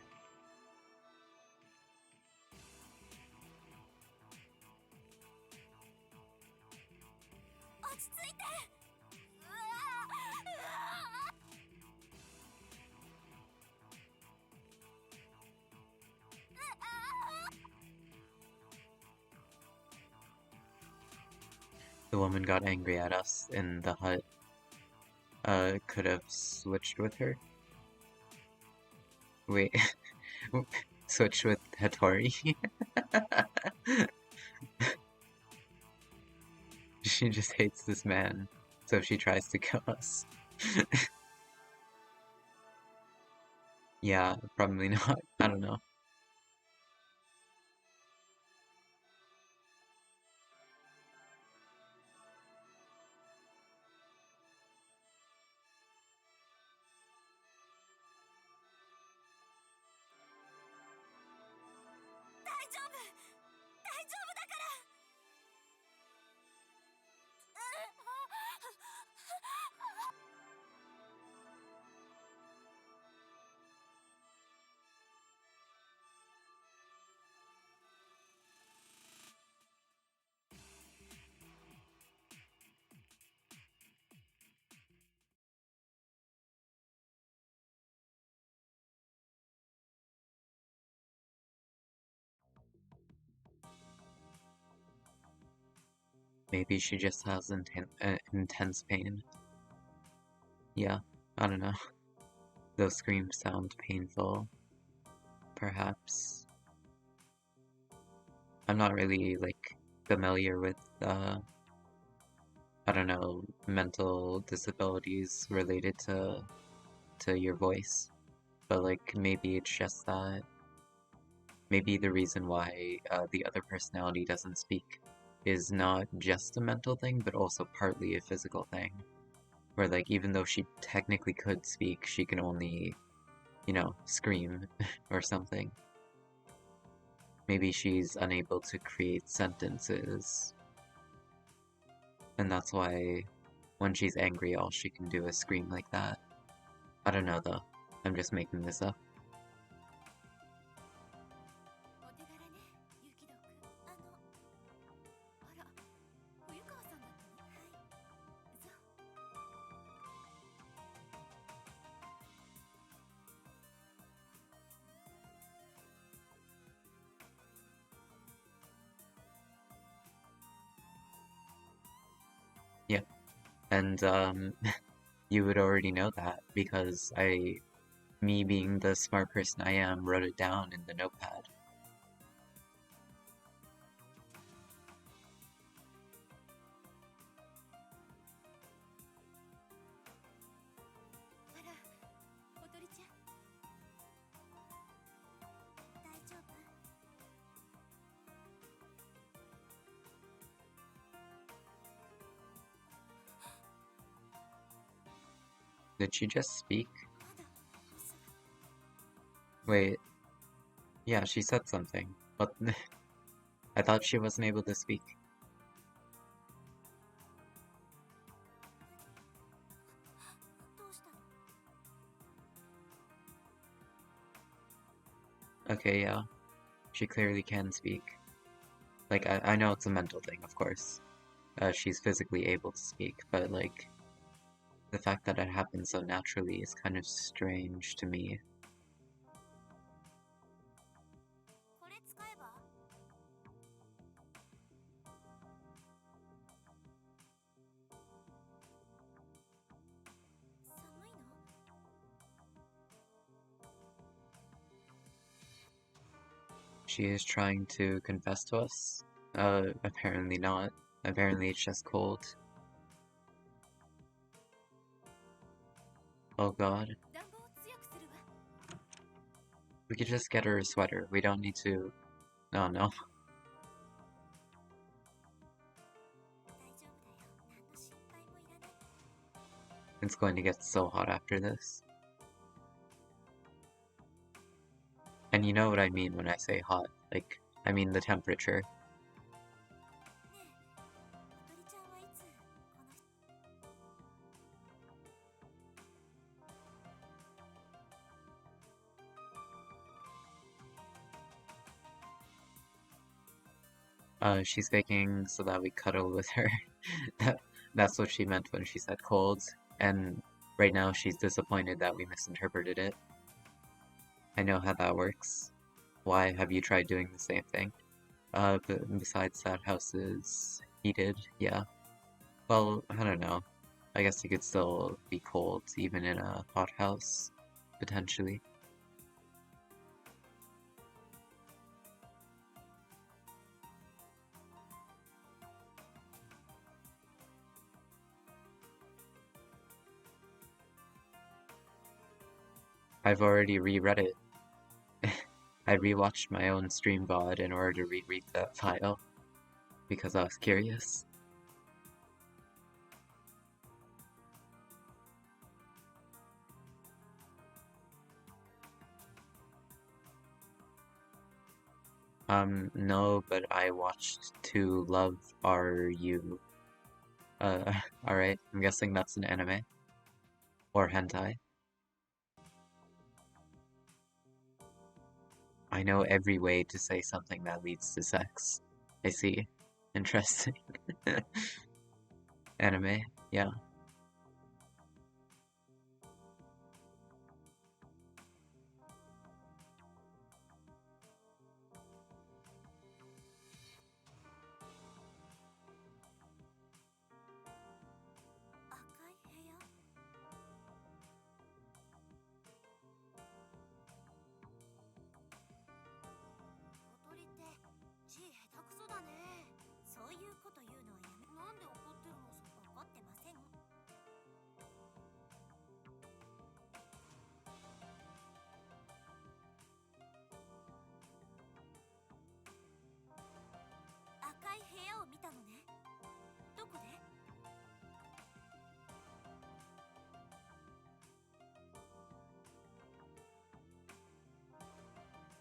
the woman got angry at us in the hut, could have switched with her. Wait, switched with Hattori? She just hates this man, so she tries to kill us. Yeah, probably not. I don't know. Maybe she just has intense pain. Yeah, I don't know. Those screams sound painful. Perhaps. I'm not really, like, familiar with, I don't know, mental disabilities related to your voice. But, like, maybe it's just that. Maybe the reason why the other personality doesn't speak is not just a mental thing, but also partly a physical thing. Where, like, even though she technically could speak, she can only, you know, scream or something. Maybe she's unable to create sentences. And that's why when she's angry, all she can do is scream like that. I don't know though. I'm just making this up. お手柄ね、ユキドくん。あら、冬川さんだったの？はい。そう。Yeah. And you would already know that because me being the smart person I am, wrote it down in the notepad. あら、おとりちゃん。大丈夫？ Did she just speak? まだミスが。 Wait. Yeah, she said something. But I thought she wasn't able to speak. どうしたの？ Okay, yeah. She clearly can speak. Like, I know it's a mental thing, of course. She's physically able to speak, but, like, the fact that it happens so naturally is kind of strange to me. これ使えば？ 寒いの？ She is trying to confess to us. Apparently not. Apparently it's just cold. Oh god. 暖房を強くするわ。 We could just get her a sweater. We don't need to... Oh no. 大丈夫だよ。何の心配もいらない。 It's going to get so hot after this. And you know what I mean when I say hot. Like, I mean the temperature. ねえ、おとりちゃんはいつこの人？ She's faking so that we cuddle with her. That's what she meant when she said cold. And right now she's disappointed that we misinterpreted it. I know how that works. Why have you tried doing the same thing? But besides that house is heated, yeah. Well, I don't know. I guess you could still be cold even in a hothouse, potentially. I've already reread it. I rewatched my own stream VOD in order to reread that file because I was curious. No, but I watched To Love Are You. Alright, I'm guessing that's an anime. Or hentai. I know every way to say something that leads to sex. I see. Interesting. Anime, yeah.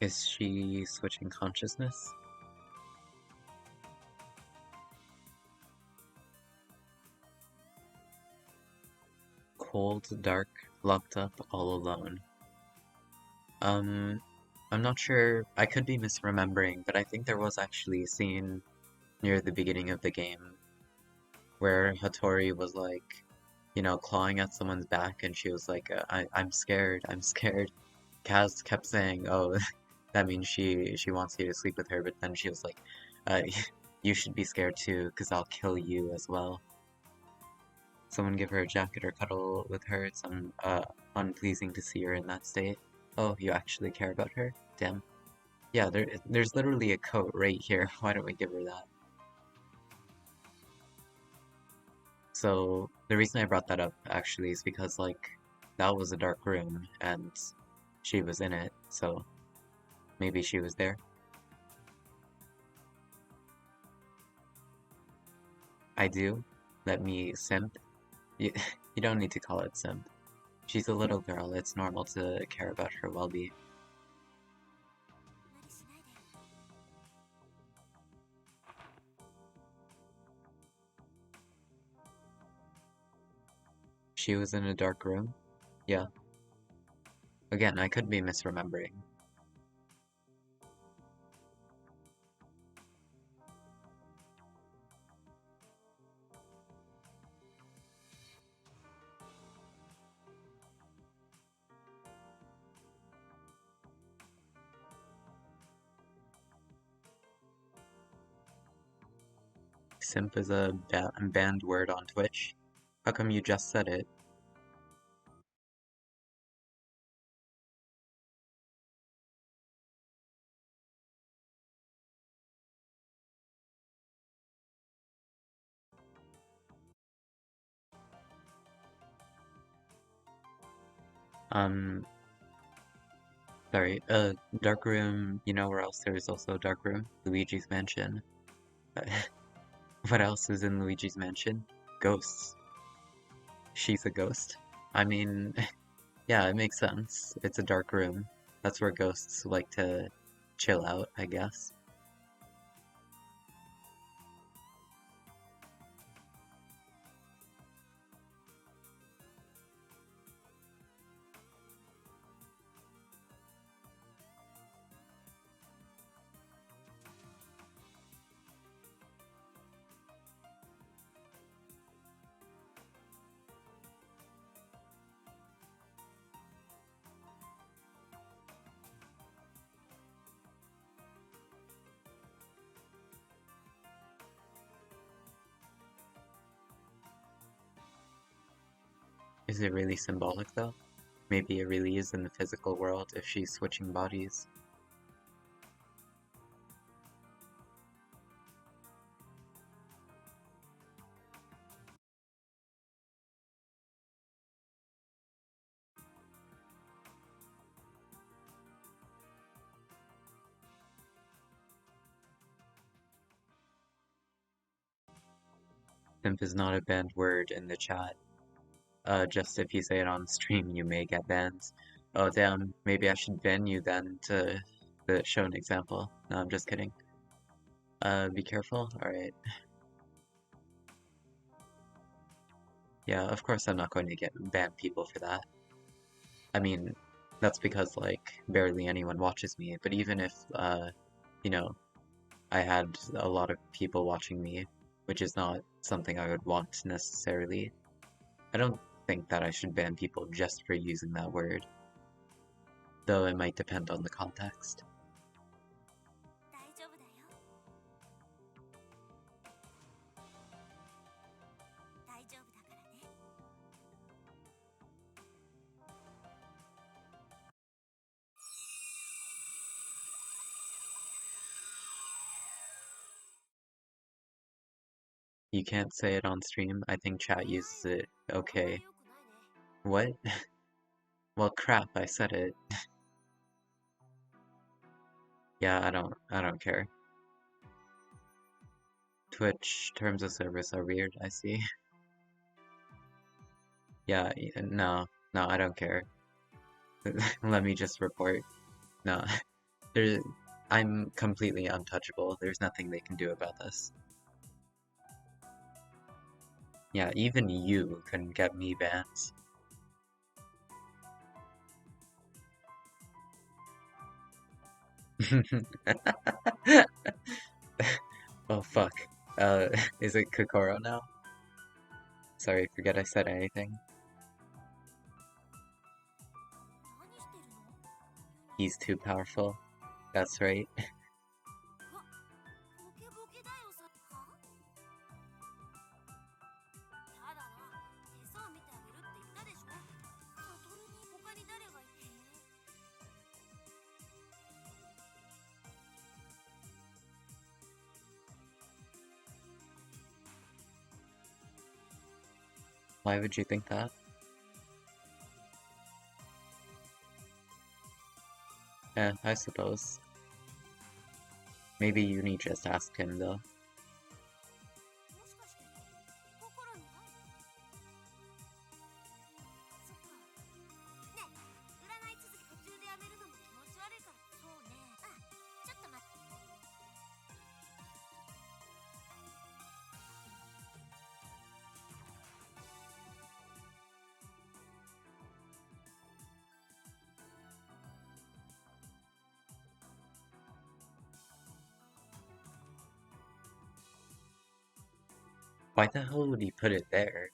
Is she switching consciousness? Cold, dark, locked up, all alone. I'm not sure. I could be misremembering, but I think there was actually a scene near the beginning of the game where Hattori was like, you know, clawing at someone's back, and she was like, I'm scared, I'm scared." Kaz kept saying, "Oh, that means she wants you to sleep with her," but then she was like, uh, "You should be scared too, because I'll kill you as well." Someone give her a jacket or cuddle with her. It's unpleasing to see her in that state. Oh, you actually care about her? Damn. Yeah, there's literally a coat right here. Why don't we give her that? So the reason I brought that up actually is because like that was a dark room and she was in it, so maybe she was there. I do. Let me simp. You, you don't need to call it simp. She's a little girl. It's normal to care about her well-being. She was in a dark room? Yeah. Again, I could be misremembering. Simp is a banned word on Twitch. How come you just said it? Um, sorry, dark room, you know where else there's also a dark room? Luigi's Mansion. What else is in Luigi's Mansion? Ghosts. She's a ghost. I mean, yeah, it makes sense. It's a dark room. That's where ghosts like to chill out, I guess. Is it really symbolic though? Maybe it really is in the physical world if she's switching bodies. Simp is not a banned word in the chat. Just if you say it on stream, you may get banned. Oh damn, maybe I should ban you then to show an example. No, I'm just kidding. Be careful? Alright. Yeah, of course I'm not going to get ban people for that. I mean, that's because, like, barely anyone watches me, but even if, you know, I had a lot of people watching me, which is not something I would want necessarily, I don't think that I should ban people just for using that word. Though it might depend on the context. 大丈夫だよ。大丈夫だからね。You can't say it on stream. I think chat uses it okay. What? Well, crap, I said it. Yeah, I don't care. Twitch terms of service are weird, I see. Yeah, no, I don't care. Let me just report. No, I'm completely untouchable. There's nothing they can do about this. Yeah, even you couldn't get me banned. Oh fuck. Is it Kokoro now? Sorry, forget I said anything. 何してるの？ He's too powerful. That's right. ボケボケだよさ。は？やだな。餌を見てあげるって言ったでしょ。サトルに他に誰がいて？ Why would you think that? I suppose. Maybe Uni just asked him though. もしかして心にない？そっか。ねえ、占い続き途中でやめるのも気持ち悪いから。そうね。ちょっと待って。 Why the hell would he put it there?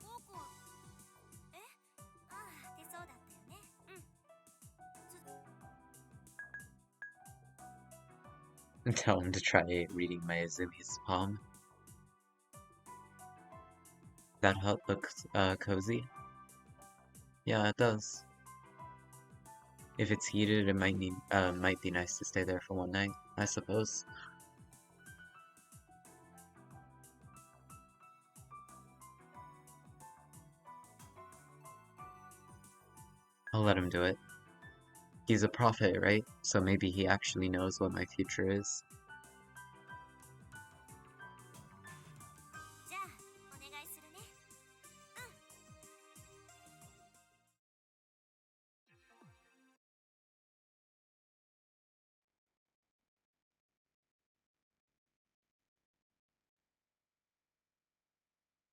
高校出そうだったよね。Tell him to try reading my Azumi's palm. That hut looks cozy. Yeah, it does. If it's heated, it might be nice to stay there for one night, I suppose. I'll let him do it. He's a prophet, right? So maybe he actually knows what my future is. じゃあお願いするね。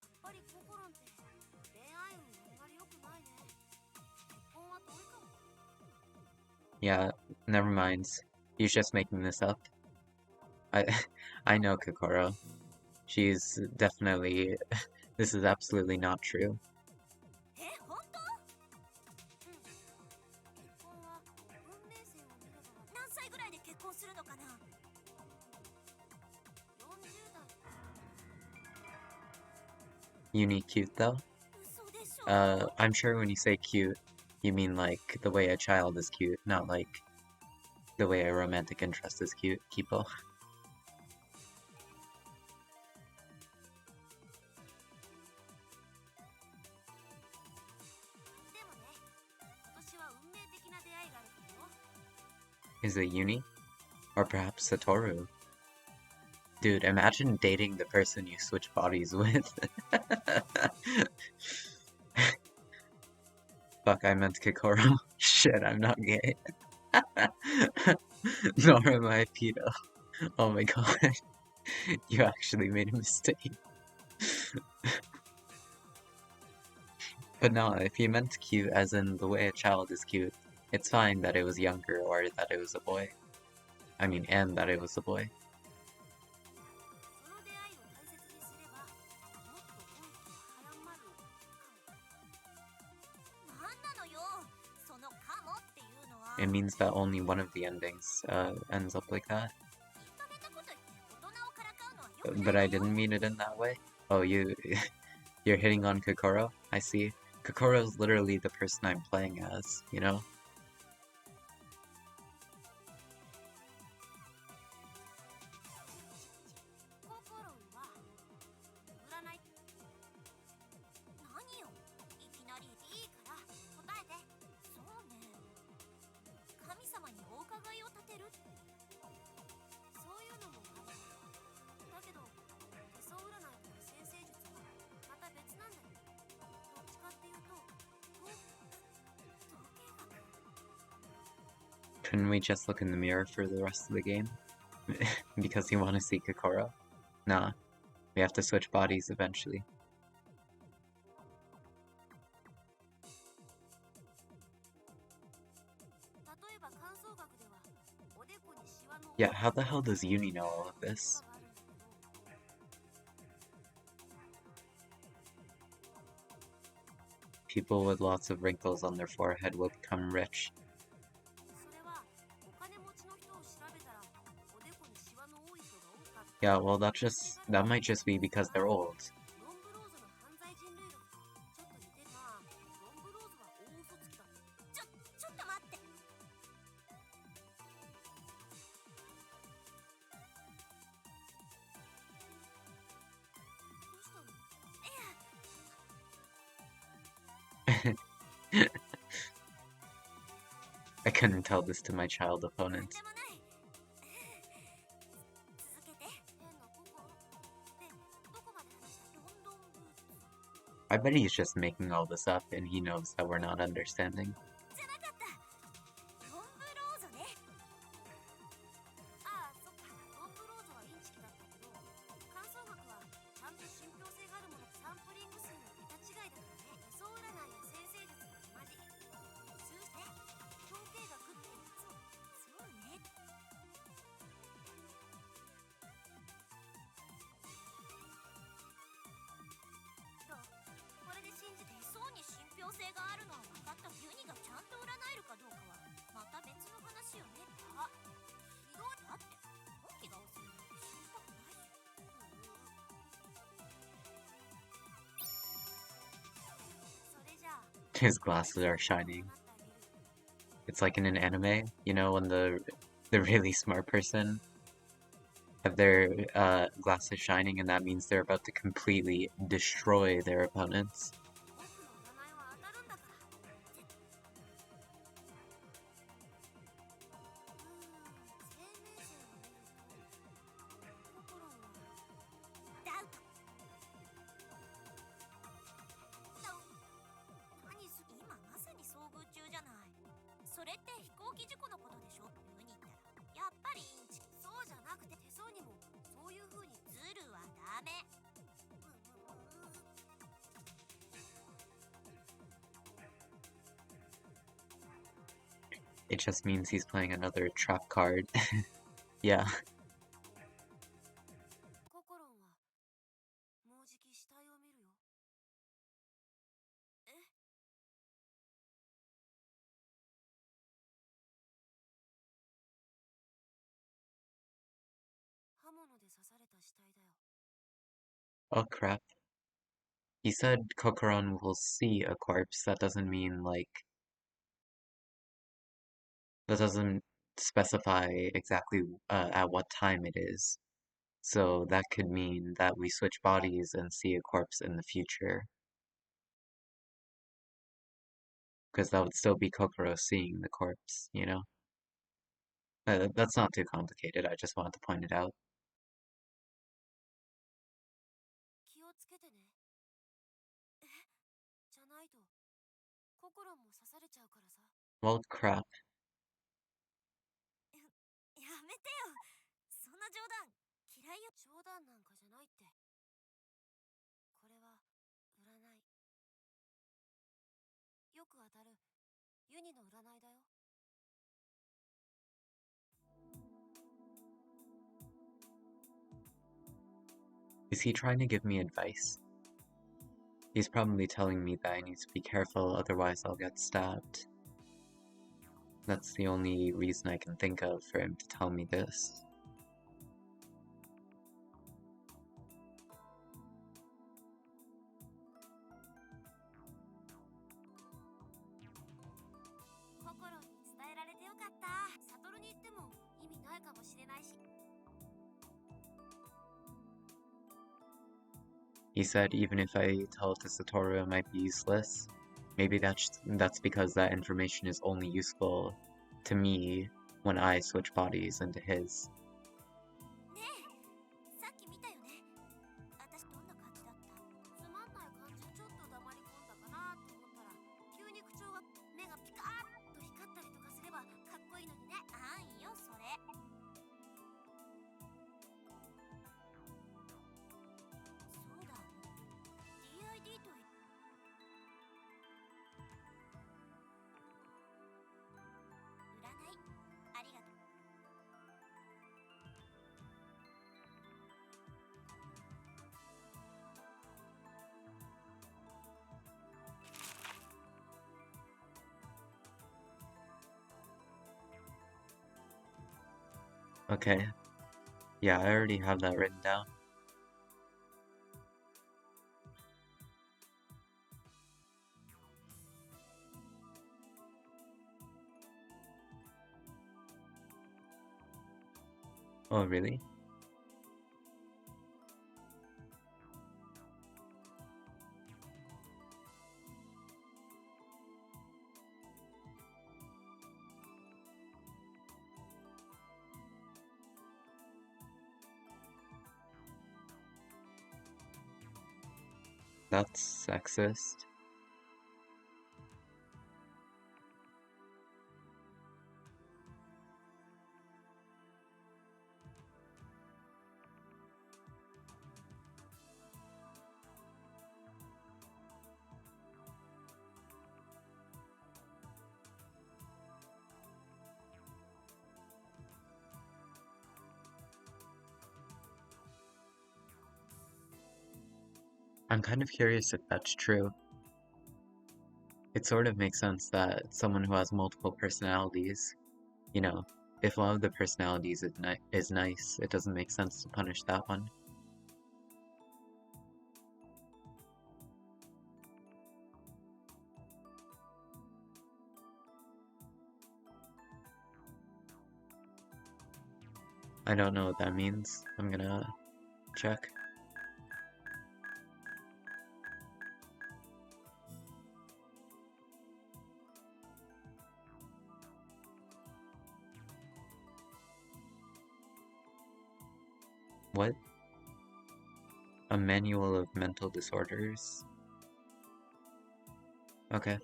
やっぱりココロンって恋愛運あんまり良くないね。結婚は遠いかも。 Yeah, never mind. He's just making this up. I I know Kokoro. She's definitely... This is absolutely not true. 本当？結婚は運命線を見れば何歳ぐらいで結婚するのかな？40代 Uni cute though? 嘘でしょ。I'm sure when you say cute, you mean like the way a child is cute, not like the way a romantic interest is cute, Kipo. でもね、今年は運命的な出会いがあるかもよ。 Is it Uni? Or perhaps Satoru? Dude, imagine dating the person you switch bodies with. Fuck, I meant Kokoro. Shit, I'm not gay. Nor am I a pedo. Oh my god. You actually made a mistake. But no, if you meant cute as in the way a child is cute, it's fine that it was younger or that it was a boy. I mean, and that it was a boy. その出会いを大切にすれば、もっと恋と早まるかも。なんなのよ、そのかもっていうのは。 It means that only one of the endings ends up like that. いい加減なこと言って大人をからかうのはよくない But わ I よ。 didn't mean it in that way. Oh, you're hitting on Kokoro? I see. Kokoro's literally the person I'm playing as, you know? 心は占い。何よ、いきなり。いいから答えて。そうね、神様にお伺いを立てる。そういうのもある。だけど手相占いとか先生術はまた別なんだよ。どっちかっていうと統計学。 Couldn't we just look in the mirror for the rest of the game? Because you want to see Kokoro? Nah, we have to switch bodies eventually. 例えば観相学ではおでこにシワの Yeah, how the hell does Uni know all of this? があるんだけど、 People with lots of wrinkles on their forehead will become rich. それはお金持ちの人を調べたらおでこにシワの多い人が多かった。 Yeah, well, that might just be because they're old. ロンブローズの犯罪人類学とちょっと似てるな。ロンブローズは大嘘つきだった。ちょっと待って。どうしたの？いや、 I couldn't tell this to my child なん opponents. でもない。続けて。変な心で、どこまで話した？ロンドンブーツ I bet he's just making all this up and he knows that we're not understanding. じゃなかった。ロンブローズね。ああ、そっか。ロンブローズはインチキだったけど、観相学はちゃんと信憑性があるもの。サンプリング数の桁違いだからね。手相占いや先生術も同じ。数字ね。統計学って。そうね。どう？これで信じて手相に信憑性があるのは分かった。ユニがちゃんと占えるかどうかはまた別の話よね。あ、ひどい。だって本気が多すぎるの信じたくないし。それじゃあ His glasses are shining. It's like in an anime, you know, when the really smart person have their glasses shining and that means they're about to completely destroy their opponents. 僕の占いは当たるんだから。生命線を見ると心はダウト。何す、今まさに遭遇中じゃない。それって飛行機事故のことでしょ。ユニったらやっぱりインチキ。そうじゃなくて手相にもそういう風にズルはダメ。It just means he's playing another trap card. Yeah. ココロンはもうじき死体を見るよ。え？刃物で刺された死体だよ。 Oh crap. He said Kokoron will see a corpse. That doesn't mean, like, that doesn't specify exactly at what time it is. So that could mean that we switch bodies and see a corpse in the future. Because that would still be Kokoro seeing the corpse, you know? That's not too complicated, I just wanted to point it out. 気をつけてね。え、じゃないと心も刺されちゃうからさ。 Well, crap. やめてよ。そんな冗談嫌いよ。冗談なんかじゃないって。これは占い。よく当たるユニの占いだよ。 Is he trying to give me advice? He's probably telling me that I need to be careful, otherwise I'll get stabbed. That's the only reason I can think of for him to tell me this. 心に伝えられてよかった。サトルに言っても意味ないかもしれないし。 He said even if I tell it to Satoru, it might be useless. Maybe that's because that information is only useful to me when I switch bodies into his. ねえ、さっき見たよね。私どんな感じだった？つまんない感じ、ちょっと黙り込んだかなって思ったら、急に口調が目がピカーッと光ったりとかすればかっこいいのにね。あんよそれ。そうだ。DID と占いありがとう。 Okay. Yeah, I already have that written down. Oh, really? That's sexist. I'm kind of curious if that's true. It sort of makes sense that someone who has multiple personalities, you know, if one of the personalities is nice, it doesn't make sense to punish that one. I don't know what that means. I'm gonna check. What? A manual of mental disorders? Okay.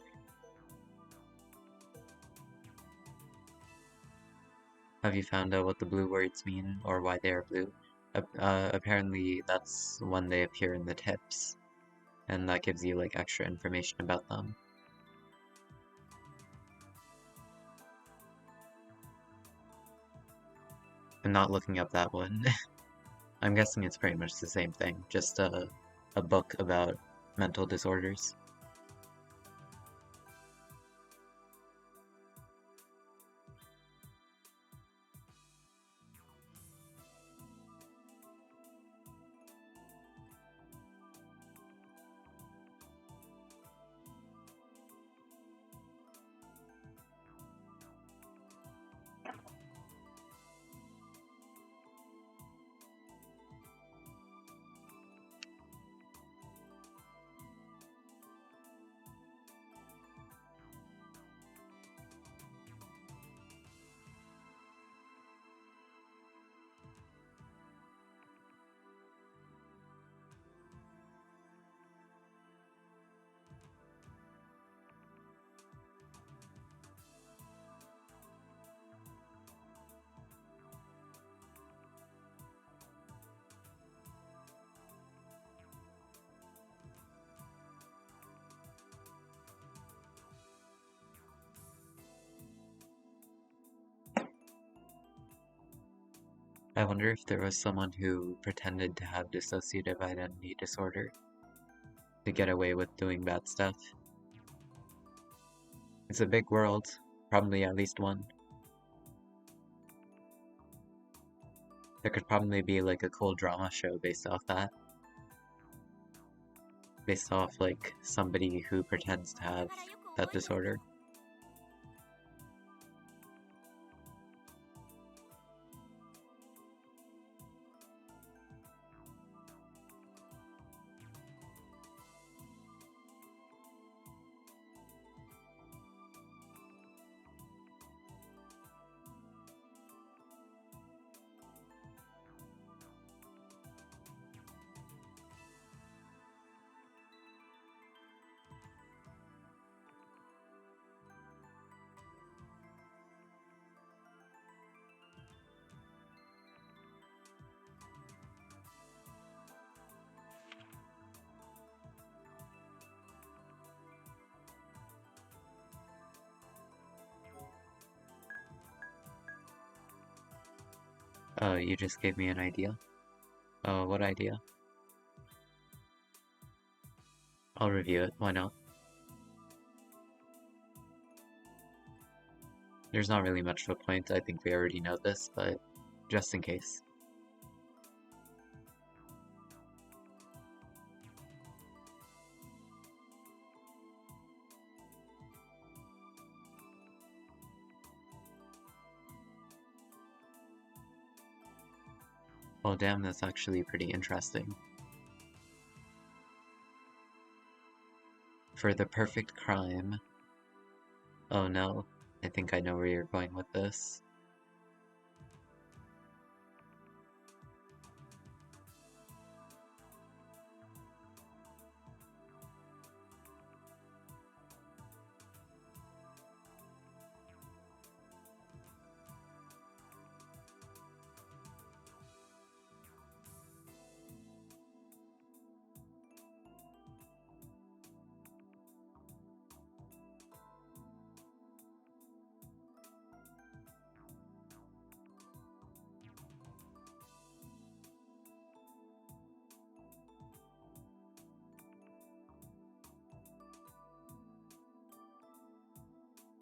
Have you found out what the blue words mean, or why they are blue? Apparently that's when they appear in the tips, and that gives you, like, extra information about them. I'm not looking up that one. I'm guessing it's pretty much the same thing, just a book about mental disorders. I wonder if there was someone who pretended to have dissociative identity disorder to get away with doing bad stuff. It's a big world, probably at least one. There could probably be like a cool drama show based off that. Based off like somebody who pretends to have that disorder. You just gave me an idea. What idea? I'll review it, why not? There's not really much of a point, I think we already know this, but just in case. Oh damn, that's actually pretty interesting. For the perfect crime... Oh no, I think I know where you're going with this.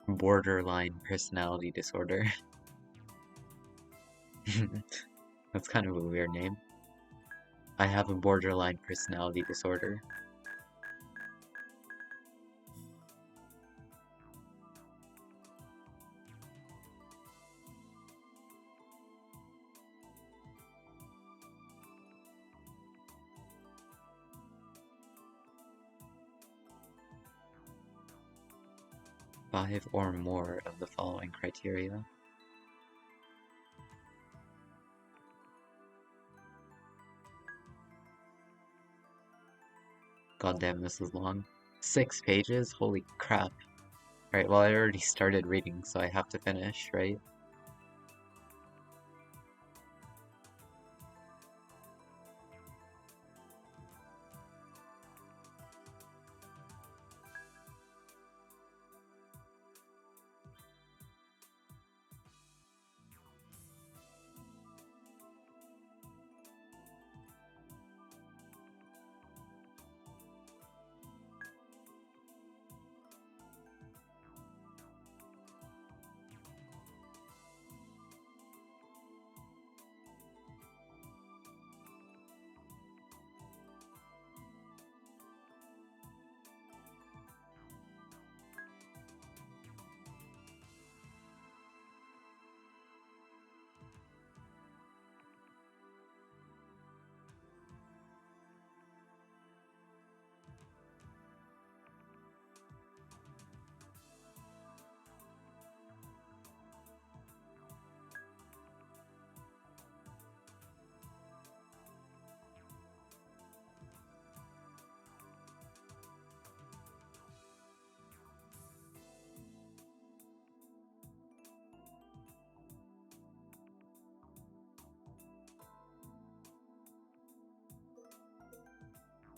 Borderline personality disorder. That's kind of a weird name. I have a borderline personality disorder. Five or more of the following criteria. God damn, this is long. 6 pages? Holy crap. Alright, well I already started reading, so I have to finish, right?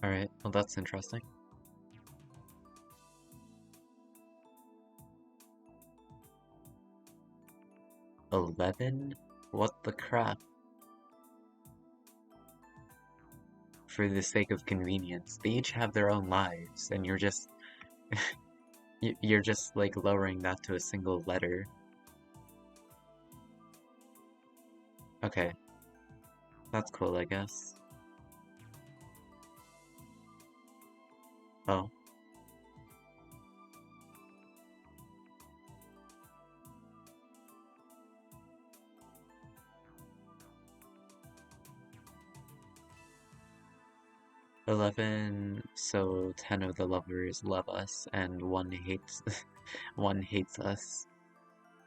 Alright, well that's interesting. $11? What the crap? for the sake of convenience. They each have their own lives, and you're just you're just like lowering that to a single letter. Okay, that's cool, I guess. Oh. "11, so 10 of the lovers love us, and one hates one hates us."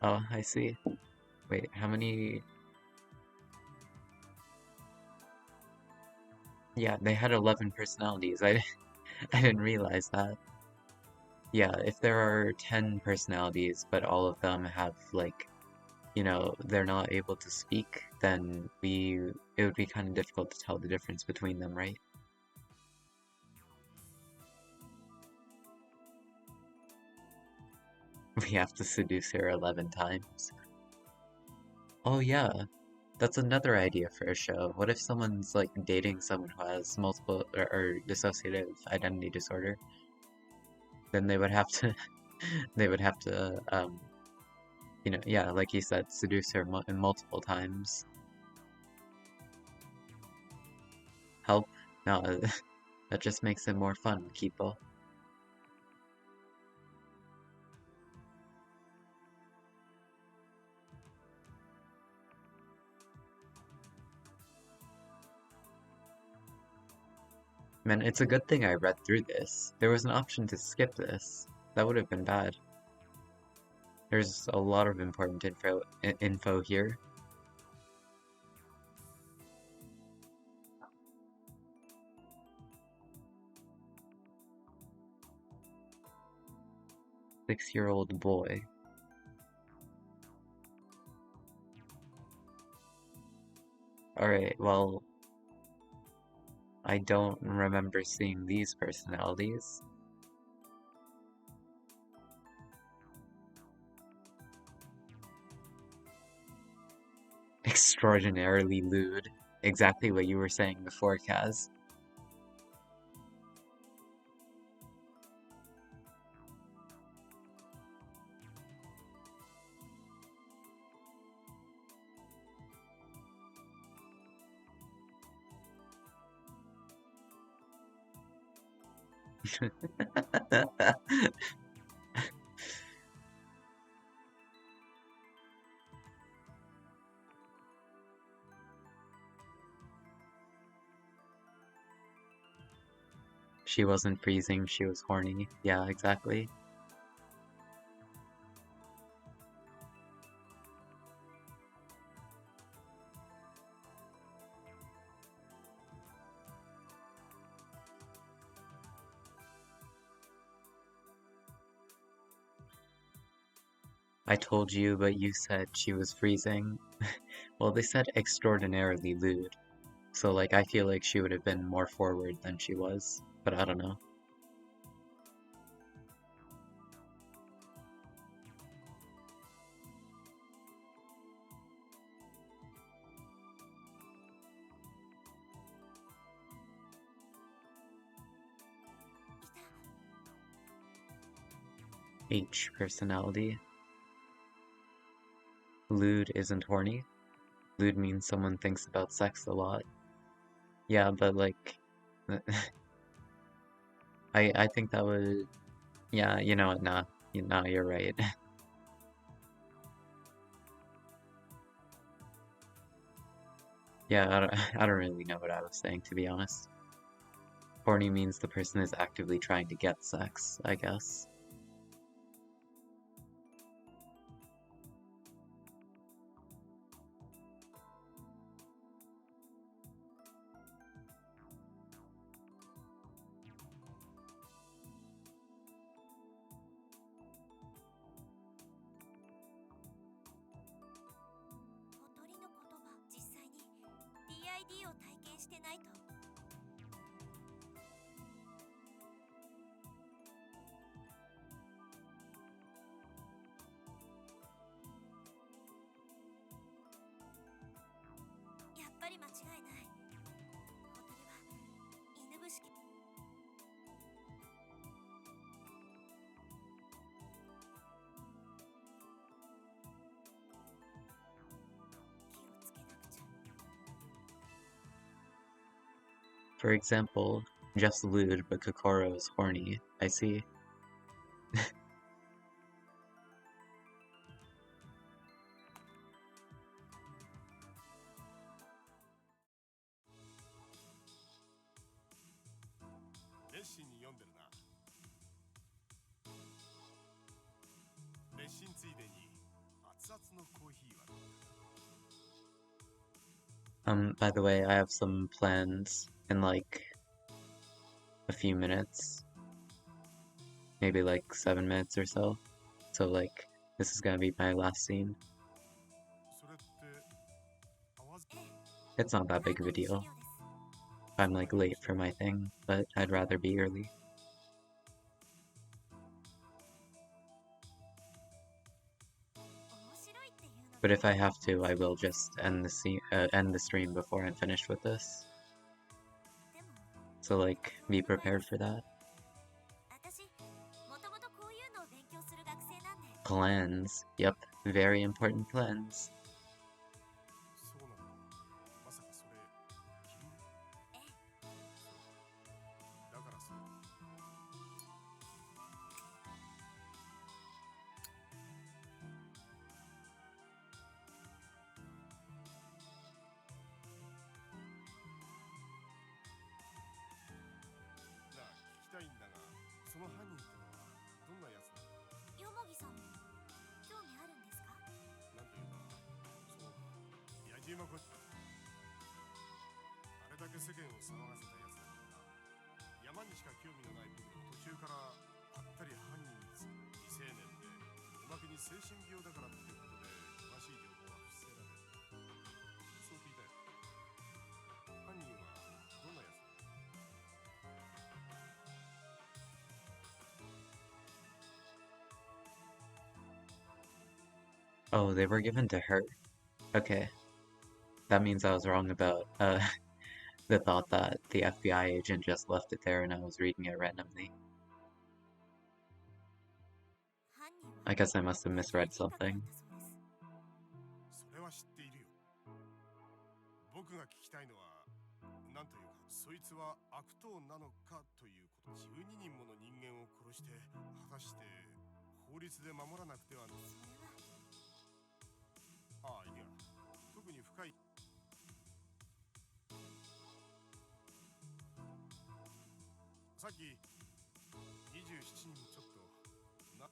Oh, I see. Wait, how many? Yeah, they had 11 personalities. I didn't realize that. Yeah, if there are 10 personalities, but all of them have like, they're not able to speak, then it would be kind of difficult to tell the difference between them, right? We have to seduce her 11 times. Oh yeah, that's another idea for a show. What if someone's like dating someone who has multiple or dissociative identity disorder? Then they would have to they would have to yeah, like you said, seduce her multiple times. Help? No, that just makes it more fun, Kipo. Man, it's a good thing I read through this. There was an option to skip this. That would have been bad. There's a lot of important info here. Six-year-old boy. Alright, well, I don't remember seeing these personalities. Extraordinarily lewd. Exactly what you were saying before, Kaz. She wasn't freezing, she was horny. Yeah, exactly. I told you, but you said she was freezing. Well, they said extraordinarily lewd. So, like, I feel like she would have been more forward than she was. But I don't know. H personality. Lewd isn't horny. Lewd means someone thinks about sex a lot. Yeah, but like, I think that would, yeah, you know what, nah, nah, you're right. Yeah, I don't really know what I was saying, to be honest. Horny means the person is actively trying to get sex, I guess. DID を体験してないと。やっぱり間違いない。ホトリは For example, just lewd, but Kokoro is horny. I see. 熱心に読んでるな。熱心ついでに熱々のコーヒーはどうだ。 By the way, I have some plans in like a few minutes. Maybe like 7 minutes or so. So like, this is gonna be my last scene. それって合わず。 It's not that big of a 何の資料 deal. です I'm like late for my thing, but I'd rather be early. 面白いっていうの But if I have to, I will just end the stream before I'm finished with this. でも So like, be prepared for that. 私もともとこういうのを勉強する学生なんで Plans. Yep, very important plans. そうなの。まさかそれ君？ええだからそう。なあ、聞きたいんだが、その犯人ってのはどんなやつなの？よもぎさんも興味あるんですかなんというか、その野じ馬こあれだけ世間を騒がせたやつだからな。山にしか興味のない僕も途中からぱったり犯人につ未成年でおまけに精神病だからってことで詳しい情報は伏せられる。そう聞いたよ。犯人はどんなやつなの？ Oh, they were given to her. Okay. That means I was wrong about the thought that the FBI agent just left it there and I was reading it randomly. 犯人は I guess I must have misread something. それは知っているよ。僕が聞きたいのは、なんというか、そいつは悪党なのかということ。12人もの人間を殺して、果たして法律で守らなくてはならない。それはああ、いや、特に深い。さっき27人ちょっとな。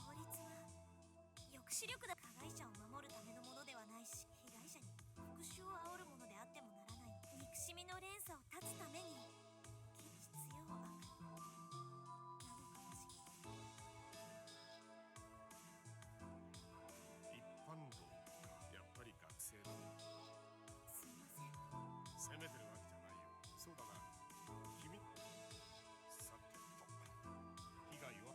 法律は抑止力だ。加害者を守るためのものではないし、被害者に復讐を煽るものであってもならない。憎しみの連鎖を断つために必要悪なのかもしれない。一般道か。やっぱり学生だね。すいません。責めてるわけじゃないよ。そうだな。君。さてと。被害は？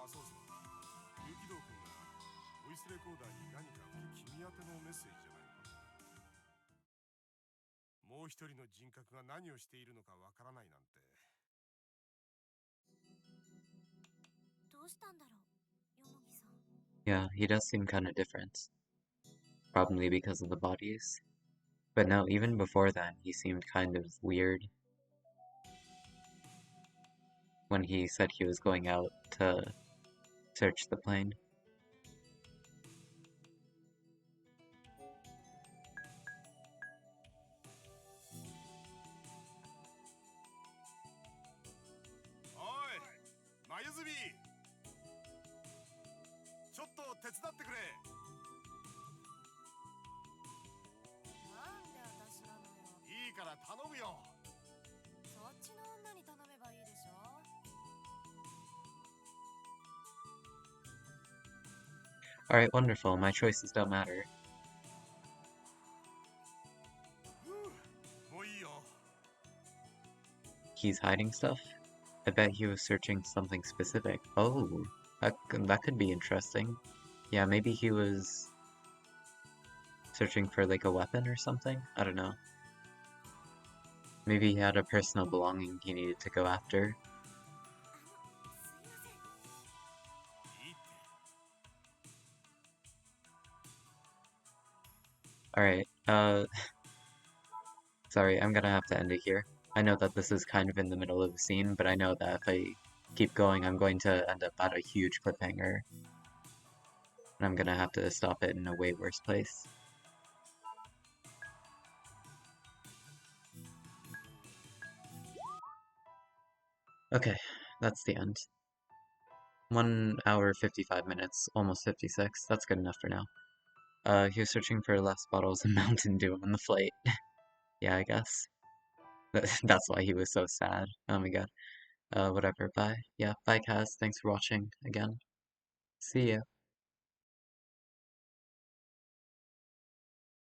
あ、そうそう。有機道君がボイスレコーダーに何か君宛てのメッセージじゃないのか。もう一人の人格が何をしているのかわからないなんて。どうしたんだろう、よもぎさん。 Yeah, he does seem kind of different. Probably because of the bodies. But no, even before that, he seemed kind of weird. When he said he was going out to search the plane. おい、眉炭。ちょっと手伝ってくれ。なんで私なのよ。いいから頼むよ。そっちの女に頼めばいいでしょ。 Alright, wonderful. My choices don't matter. もういいよ。 He's hiding stuff? I bet he was searching something specific. Oh, that could be interesting. Yeah, maybe he was searching for like a weapon or something? I don't know. Maybe he had a personal belonging he needed to go after. すいません。 Alright, sorry, I'm gonna have to end it here. I know that this is kind of in the middle of the scene, but I know that if I keep going, I'm going to end up at a huge cliffhanger. And I'm gonna have to stop it in a way worse place. Okay, that's the end. 1 hour 55 minutes, almost 56. That's good enough for now. He was searching for less bottles of Mountain Dew on the flight. Yeah, I guess. That's why he was so sad. Oh my god. Whatever, bye. Yeah, bye Kaz, thanks for watching again. See ya.